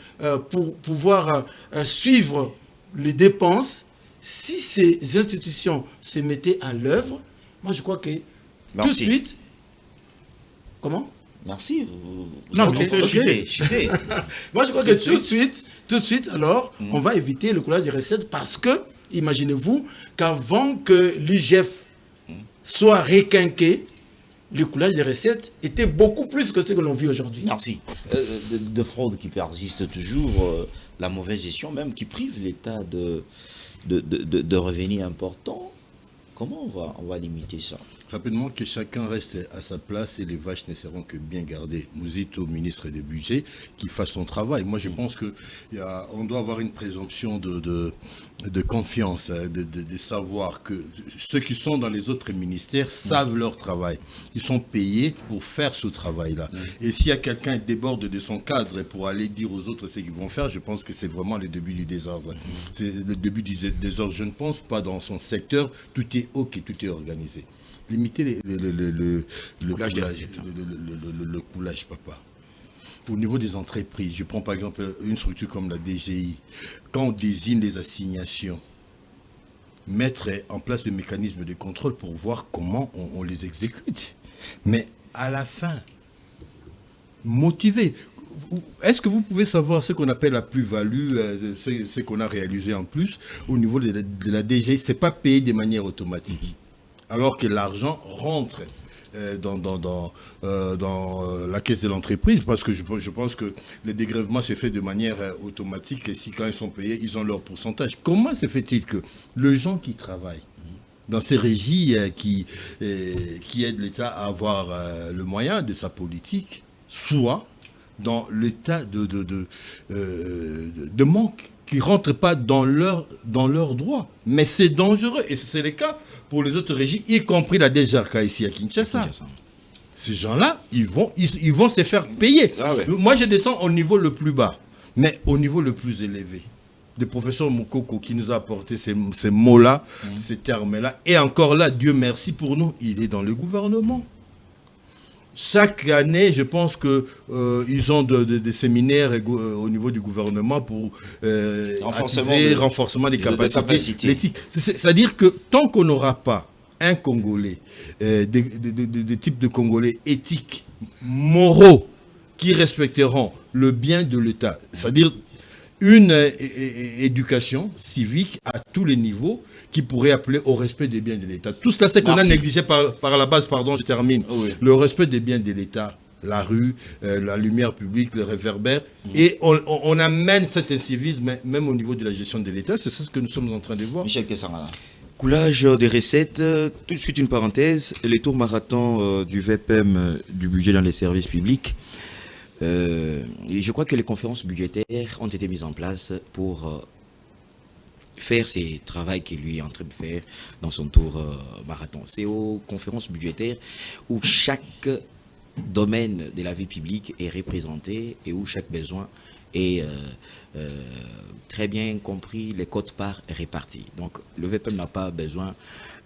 pouvoir suivre les dépenses, si ces institutions se mettaient à l'œuvre, moi je crois que tout de suite... Comment? Merci. Non, mais moi je crois que tout de suite, alors, on va éviter le coulage des recettes parce que, imaginez-vous, qu'avant que l'IGF soit requinqué, le coulage des recettes était beaucoup plus que ce que l'on vit aujourd'hui. Merci. De fraude qui persiste toujours, la mauvaise gestion même qui prive l'État de revenus importants. Comment on va limiter ça? Rapidement, que chacun reste à sa place et les vaches ne seront que bien gardées. Nous dites au ministre des Budgets qu'il fasse son travail. Moi, je pense qu'on doit avoir une présomption de confiance, de savoir que ceux qui sont dans les autres ministères savent leur travail. Ils sont payés pour faire ce travail-là. Et s'il y a quelqu'un qui déborde de son cadre pour aller dire aux autres ce qu'ils vont faire, je pense que c'est vraiment le début du désordre. C'est le début du désordre. Je ne pense pas dans son secteur, tout est OK, tout est organisé. Limiter le coulage, papa. Au niveau des entreprises, je prends par exemple une structure comme la DGI. Quand on désigne les assignations, mettre en place des mécanismes de contrôle pour voir comment on les exécute. Mais à la fin, motiver. Est-ce que vous pouvez savoir ce qu'on appelle la plus-value, ce qu'on a réalisé en plus au niveau de la DGI? Ce n'est pas payé de manière automatique. Alors que l'argent rentre dans la caisse de l'entreprise, parce que je pense que le dégrèvement s'est fait de manière automatique, et si quand ils sont payés, ils ont leur pourcentage. Comment se fait-il que les gens qui travaillent dans ces régies qui aident l'État à avoir le moyen de sa politique, soient dans l'état de manque, qui ne rentrent pas dans leurs droits? Mais c'est dangereux, et c'est le cas pour les autres régies, y compris la DGRK ici à Kinshasa. Ces gens-là, ils vont se faire payer. Ah ouais. Moi, je descends au niveau le plus bas, mais au niveau le plus élevé. Le professeur Moukoko qui nous a apporté ces mots-là, ces termes-là, et encore là, Dieu merci pour nous, il est dans le gouvernement. Chaque année, je pense qu'ils ont des séminaires au niveau du gouvernement pour renforcement des capacités éthiques. C'est-à-dire que tant qu'on n'aura pas un Congolais, des types de Congolais éthiques, moraux, qui respecteront le bien de l'État, c'est-à-dire une éducation civique à tous les niveaux qui pourrait appeler au respect des biens de l'État. Tout cela, c'est qu'on a négligé par la base, je termine. Oui. Le respect des biens de l'État, la rue, la lumière publique, le réverbère, et on amène cet incivisme même au niveau de la gestion de l'État. C'est ça ce que nous sommes en train de voir. Michel Kessangala. Coulage des recettes, tout de suite une parenthèse, les tours marathons du VPM du budget dans les services publics. Et je crois que les conférences budgétaires ont été mises en place pour faire ce travail qu'il lui est en train de faire dans son tour marathon. C'est aux conférences budgétaires où chaque domaine de la vie publique est représenté et où chaque besoin est très bien compris, les quotes-parts réparties. Donc le VPM n'a pas besoin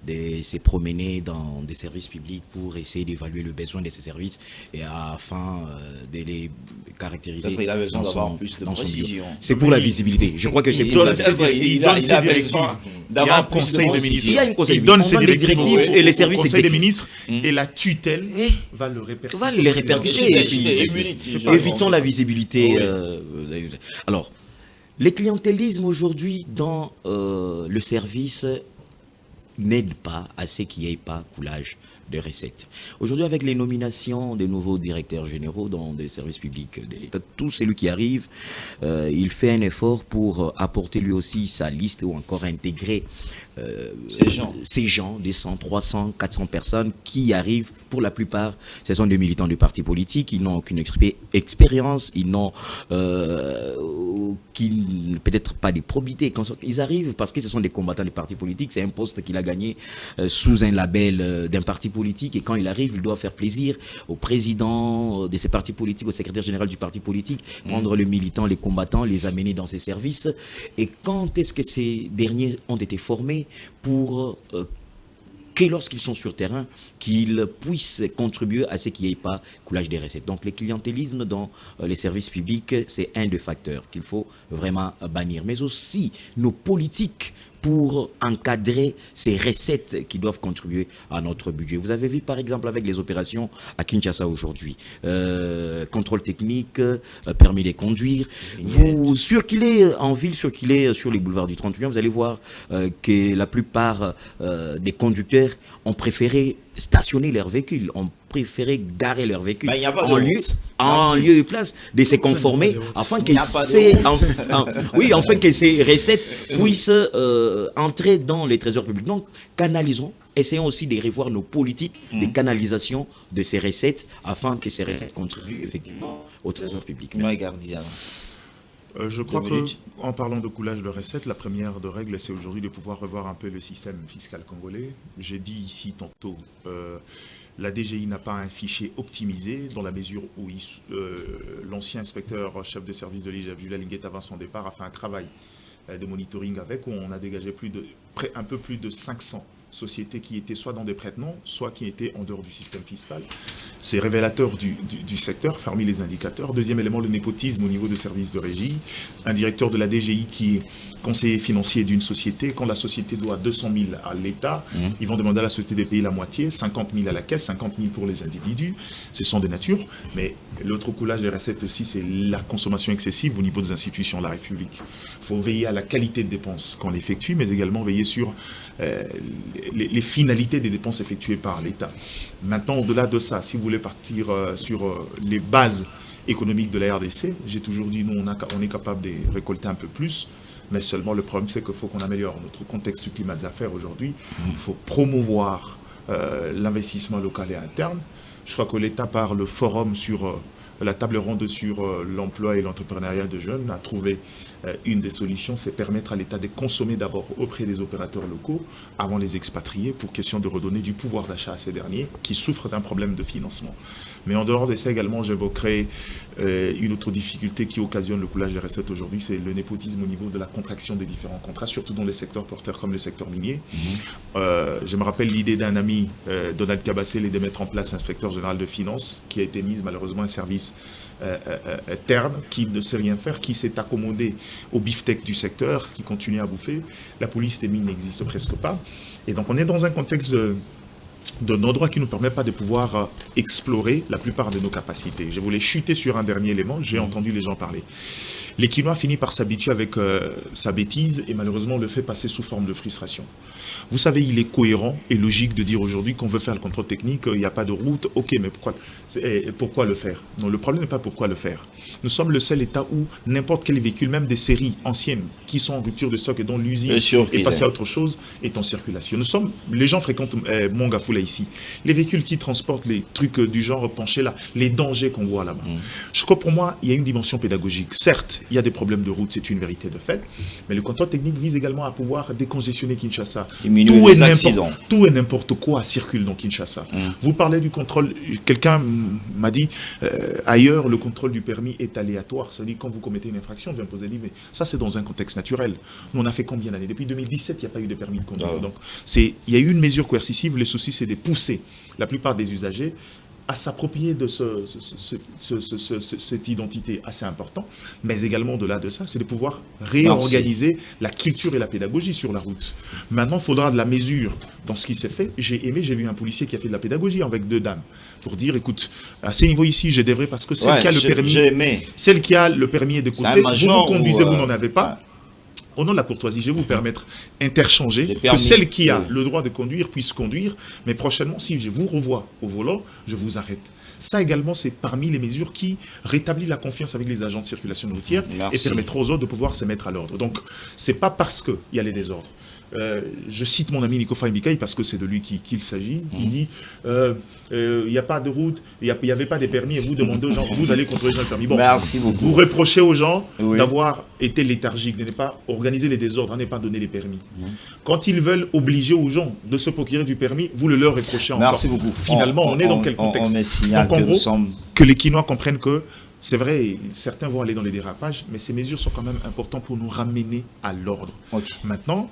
de se promener dans des services publics pour essayer d'évaluer le besoin de ces services et afin de les caractériser. Il a besoin d'avoir plus de précision. C'est pour la visibilité. Je crois que c'est pour la visibilité. Il a besoin d'avoir plus de précision. Il y a une conseil il donne ses directives et les services conseil des ministres et la tutelle va le répercuter. Va les répercuter. Évitons la visibilité. Alors, le clientélisme aujourd'hui dans le service n'aide pas à ce qu'il n'y ait pas coulage de recettes. Aujourd'hui, avec les nominations des nouveaux directeurs généraux dans des services publics de l'État, tout celui qui arrive, il fait un effort pour apporter lui aussi sa liste ou encore intégrer ces gens, des 100, 300, 400 personnes qui arrivent, pour la plupart, ce sont des militants du parti politique, ils n'ont aucune expérience, ils n'ont peut-être pas des probités. Ils arrivent parce que ce sont des combattants du parti politique, c'est un poste qu'il a gagné sous un label d'un parti politique, et quand il arrive, il doit faire plaisir au président de ces partis politiques, au secrétaire général du parti politique, prendre les militants, les combattants, les amener dans ses services. Et quand est-ce que ces derniers ont été formés pour que lorsqu'ils sont sur terrain, qu'ils puissent contribuer à ce qu'il n'y ait pas coulage des recettes. Donc le clientélisme dans les services publics, c'est un des facteurs qu'il faut vraiment bannir. Mais aussi nos politiques pour encadrer ces recettes qui doivent contribuer à notre budget. Vous avez vu par exemple avec les opérations à Kinshasa aujourd'hui, contrôle technique, permis de conduire. Vous circulez en ville, circulez sur les boulevards du 31, vous allez voir que la plupart des conducteurs ont préféré stationner leurs véhicules, ont préféré garer leurs véhicules en lieu et place de se conformer afin que ces recettes puissent entrer dans les trésors publics. Donc, canalisons, essayons aussi de revoir nos politiques de canalisation de ces recettes afin que ces recettes contribuent effectivement au trésor public. Je crois qu'en parlant de coulage de recettes, la première de règle, c'est aujourd'hui de pouvoir revoir un peu le système fiscal congolais. J'ai dit ici tantôt, la DGI n'a pas un fichier optimisé dans la mesure où l'ancien inspecteur chef de service de l'IGF, Julia Linguet, avant son départ, a fait un travail de monitoring avec, où on a dégagé un peu plus de 500 sociétés qui étaient soit dans des prête-noms, soit qui étaient en dehors du système fiscal. C'est révélateur du secteur, parmi les indicateurs. Deuxième élément, le népotisme au niveau des services de régie. Un directeur de la DGI qui est conseiller financier d'une société, quand la société doit 200 000 à l'État, ils vont demander à la société de payer la moitié, 50 000 à la caisse, 50 000 pour les individus. Ce sont des natures. Mais l'autre coulage des recettes aussi, c'est la consommation excessive au niveau des institutions de la République. Il faut veiller à la qualité de dépenses qu'on effectue, mais également veiller sur les finalités des dépenses effectuées par l'État. Maintenant, au-delà de ça, si vous voulez partir sur les bases économiques de la RDC, j'ai toujours dit, nous, on est capable de récolter un peu plus, mais seulement le problème, c'est qu'il faut qu'on améliore notre contexte du climat des affaires aujourd'hui. Il faut promouvoir l'investissement local et interne. Je crois que l'État, par le forum sur la table ronde sur l'emploi et l'entrepreneuriat de jeunes, a trouvé une des solutions, c'est permettre à l'État de consommer d'abord auprès des opérateurs locaux avant les expatriés, pour question de redonner du pouvoir d'achat à ces derniers qui souffrent d'un problème de financement. Mais en dehors de ça également, j'évoquerai une autre difficulté qui occasionne le coulage des recettes aujourd'hui, c'est le népotisme au niveau de la contraction des différents contrats, surtout dans les secteurs porteurs comme le secteur minier. Je me rappelle l'idée d'un ami, Donald Cabassel, de mettre en place un inspecteur général de finances, qui a été mise malheureusement un service terne, qui ne sait rien faire, qui s'est accommodé au beefsteak du secteur, qui continue à bouffer. La police des mines n'existe presque pas. Et donc on est dans un contexte d'un endroit qui ne nous permet pas de pouvoir explorer la plupart de nos capacités. Je voulais chuter sur un dernier élément, j'ai entendu les gens parler. Les Quinois finit par s'habituer avec sa bêtise et malheureusement le fait passer sous forme de frustration. Vous savez, il est cohérent et logique de dire aujourd'hui qu'on veut faire le contrôle technique, il n'y a pas de route, ok, mais pourquoi le faire? Non, le problème n'est pas pourquoi le faire. Nous sommes le seul État où n'importe quel véhicule, même des séries anciennes qui sont en rupture de stock et dont l'usine est passée à autre chose, est en circulation. Les gens fréquentent Mongafula ici. Les véhicules qui transportent les trucs du genre penchés là, les dangers qu'on voit là-bas. Je crois que pour moi, il y a une dimension pédagogique. Certes, il y a des problèmes de route, c'est une vérité de fait, mais le contrôle technique vise également à pouvoir décongestionner Kinshasa. Tout et n'importe quoi circule dans Kinshasa. Vous parlez du contrôle, quelqu'un m'a dit, ailleurs, le contrôle du permis est aléatoire. C'est-à-dire quand vous commettez une infraction, on vient poser le livre, mais ça c'est dans un contexte naturel. Nous, on a fait combien d'années? Depuis 2017, il n'y a pas eu de permis de conduire. Donc, il y a eu une mesure coercitive. Le souci, c'est de pousser la plupart des usagers à s'approprier de cette identité assez importante, mais également au-delà de ça, c'est de pouvoir réorganiser la culture et la pédagogie sur la route. Maintenant, il faudra de la mesure dans ce qui s'est fait. J'ai vu un policier qui a fait de la pédagogie avec 2 dames, pour dire, écoute, à ce niveau ici, je devrais, parce que celle qui a le permis, celle qui a le permis est de côté, vous conduisez, vous n'en avez pas. Au nom de la courtoisie, je vais vous permettre d'interchanger, que celle qui a le droit de conduire puisse conduire, mais prochainement, si je vous revois au volant, je vous arrête. Ça également, c'est parmi les mesures qui rétablissent la confiance avec les agents de circulation routière et permettront aux autres de pouvoir se mettre à l'ordre. Donc, ce n'est pas parce qu'il y a les désordres. je cite mon ami Nico Faye parce que c'est de lui qu'il s'agit, qui dit il n'y a pas de route, il n'y avait pas de permis et vous demandez aux gens, vous allez contrôler les gens de permis. Bon, merci beaucoup. Vous reprochez aux gens d'avoir été léthargiques, de ne pas organiser les désordres, de ne pas donner les permis. Quand ils veulent obliger aux gens de se procurer du permis, vous le leur reprochez encore. Merci beaucoup. Finalement, on est dans quel contexte? Donc, en gros, que les Quinois comprennent que c'est vrai, certains vont aller dans les dérapages, mais ces mesures sont quand même importantes pour nous ramener à l'ordre. Okay. Maintenant,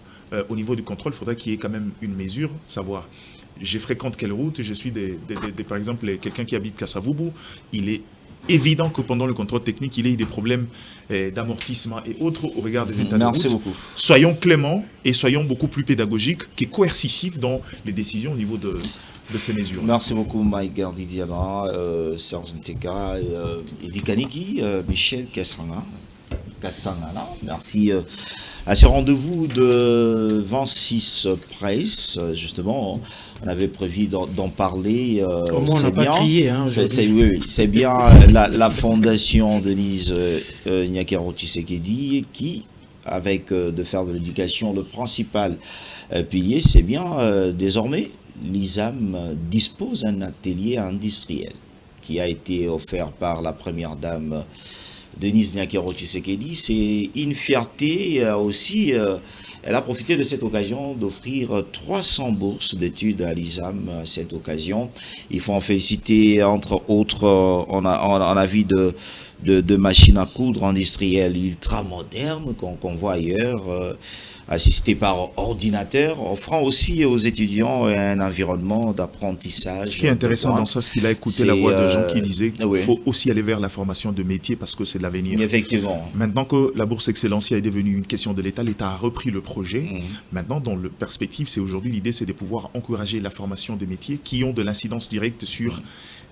au niveau du contrôle, il faudrait qu'il y ait quand même une mesure, savoir, je fréquente quelle route, je suis par exemple, quelqu'un qui habite Kasavubu, il est évident que pendant le contrôle technique, il y ait des problèmes d'amortissement et autres au regard des états de route. Merci beaucoup. Soyons cléments et soyons beaucoup plus pédagogiques que coercitifs dans les décisions au niveau de ces mesures. Merci beaucoup, Mike Didiana, Serge Nteka, Edi Kaniki, Michel Kassanga. Merci à ce rendez-vous de 26 Presse. Justement, on avait prévu d'en parler. Au moins, on n'a pas crié. Hein, c'est bien la fondation Denise Nyakero Tshisekedi qui, avec de faire de l'éducation le principal pilier, c'est bien désormais l'ISAM dispose d'un atelier industriel qui a été offert par la première dame Denise Nyakero Tshisekedi. C'est une fierté aussi. Elle a profité de cette occasion d'offrir 300 bourses d'études à l'ISAM à cette occasion. Il faut en féliciter, entre autres, on a vu de machines à coudre industrielles ultra modernes qu'on voit ailleurs, assistées par ordinateur, offrant aussi aux étudiants un environnement d'apprentissage. Ce qui est intéressant dans ça, c'est qu'il a écouté la voix de gens qui disaient qu'il faut aussi aller vers la formation de métier parce que c'est de l'avenir. Effectivement. Maintenant que la bourse Excellencia est devenue une question de l'État, l'État a repris le projet. Maintenant, dans le perspective, c'est aujourd'hui l'idée, c'est de pouvoir encourager la formation des métiers qui ont de l'incidence directe sur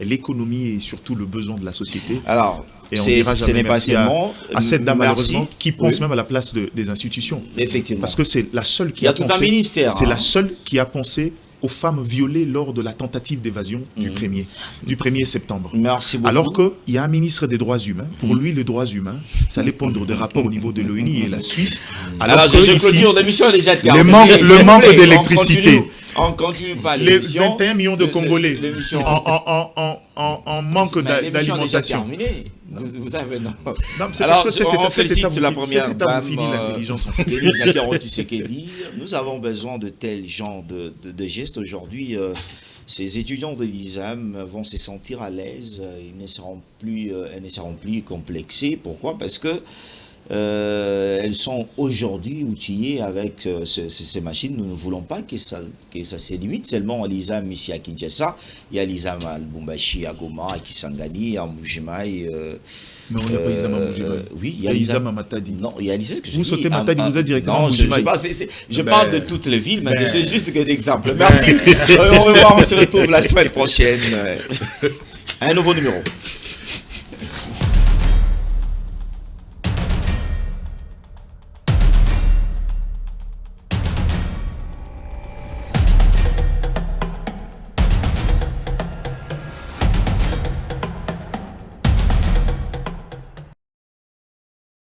l'économie et surtout le besoin de la société. Alors, ce n'est pas seulement à cette dame malheureusement qui pense même à la place des institutions. Effectivement. Parce que c'est la seule qui a pensé. Il y a tout un ministère. C'est la seule qui a pensé aux femmes violées lors de la tentative d'évasion du 1er septembre. Merci beaucoup. Alors qu'il y a un ministre des droits humains. Pour lui, les droits humains, ça dépend des rapports au niveau de l'ONU et la Suisse. Alors je clôture l'émission déjà terminée. Le manque d'électricité. On continue pas les 21 millions de Congolais en manque d'alimentation. Vous savez, non. Alors, on félicite la première dame, l'intelligence. Denise Nyakero Tshisekedi. Nous avons besoin de tels genres de gestes. Aujourd'hui, ces étudiants de l'ISAM vont se sentir à l'aise. Ils ne seront plus complexés. Pourquoi? Parce que elles sont aujourd'hui outillées avec ces machines. Nous ne voulons pas que ça se limite seulement à l'ISAM ici à Kinshasa. Il y a l'ISAM à Lubumbashi, à Goma, à Kisangani, à Mbujimaï. Mais on n'a pas l'ISAM à Mbujimaï. Oui, il y a l'ISAM à Matadi. Non, il y a l'ISAM que je vous dis. sautez Matadi, vous êtes directement à Mbujimaï. Je parle de toutes les villes, mais c'est juste que d'exemple. Merci. Au revoir, on se retrouve la semaine prochaine. Un nouveau numéro.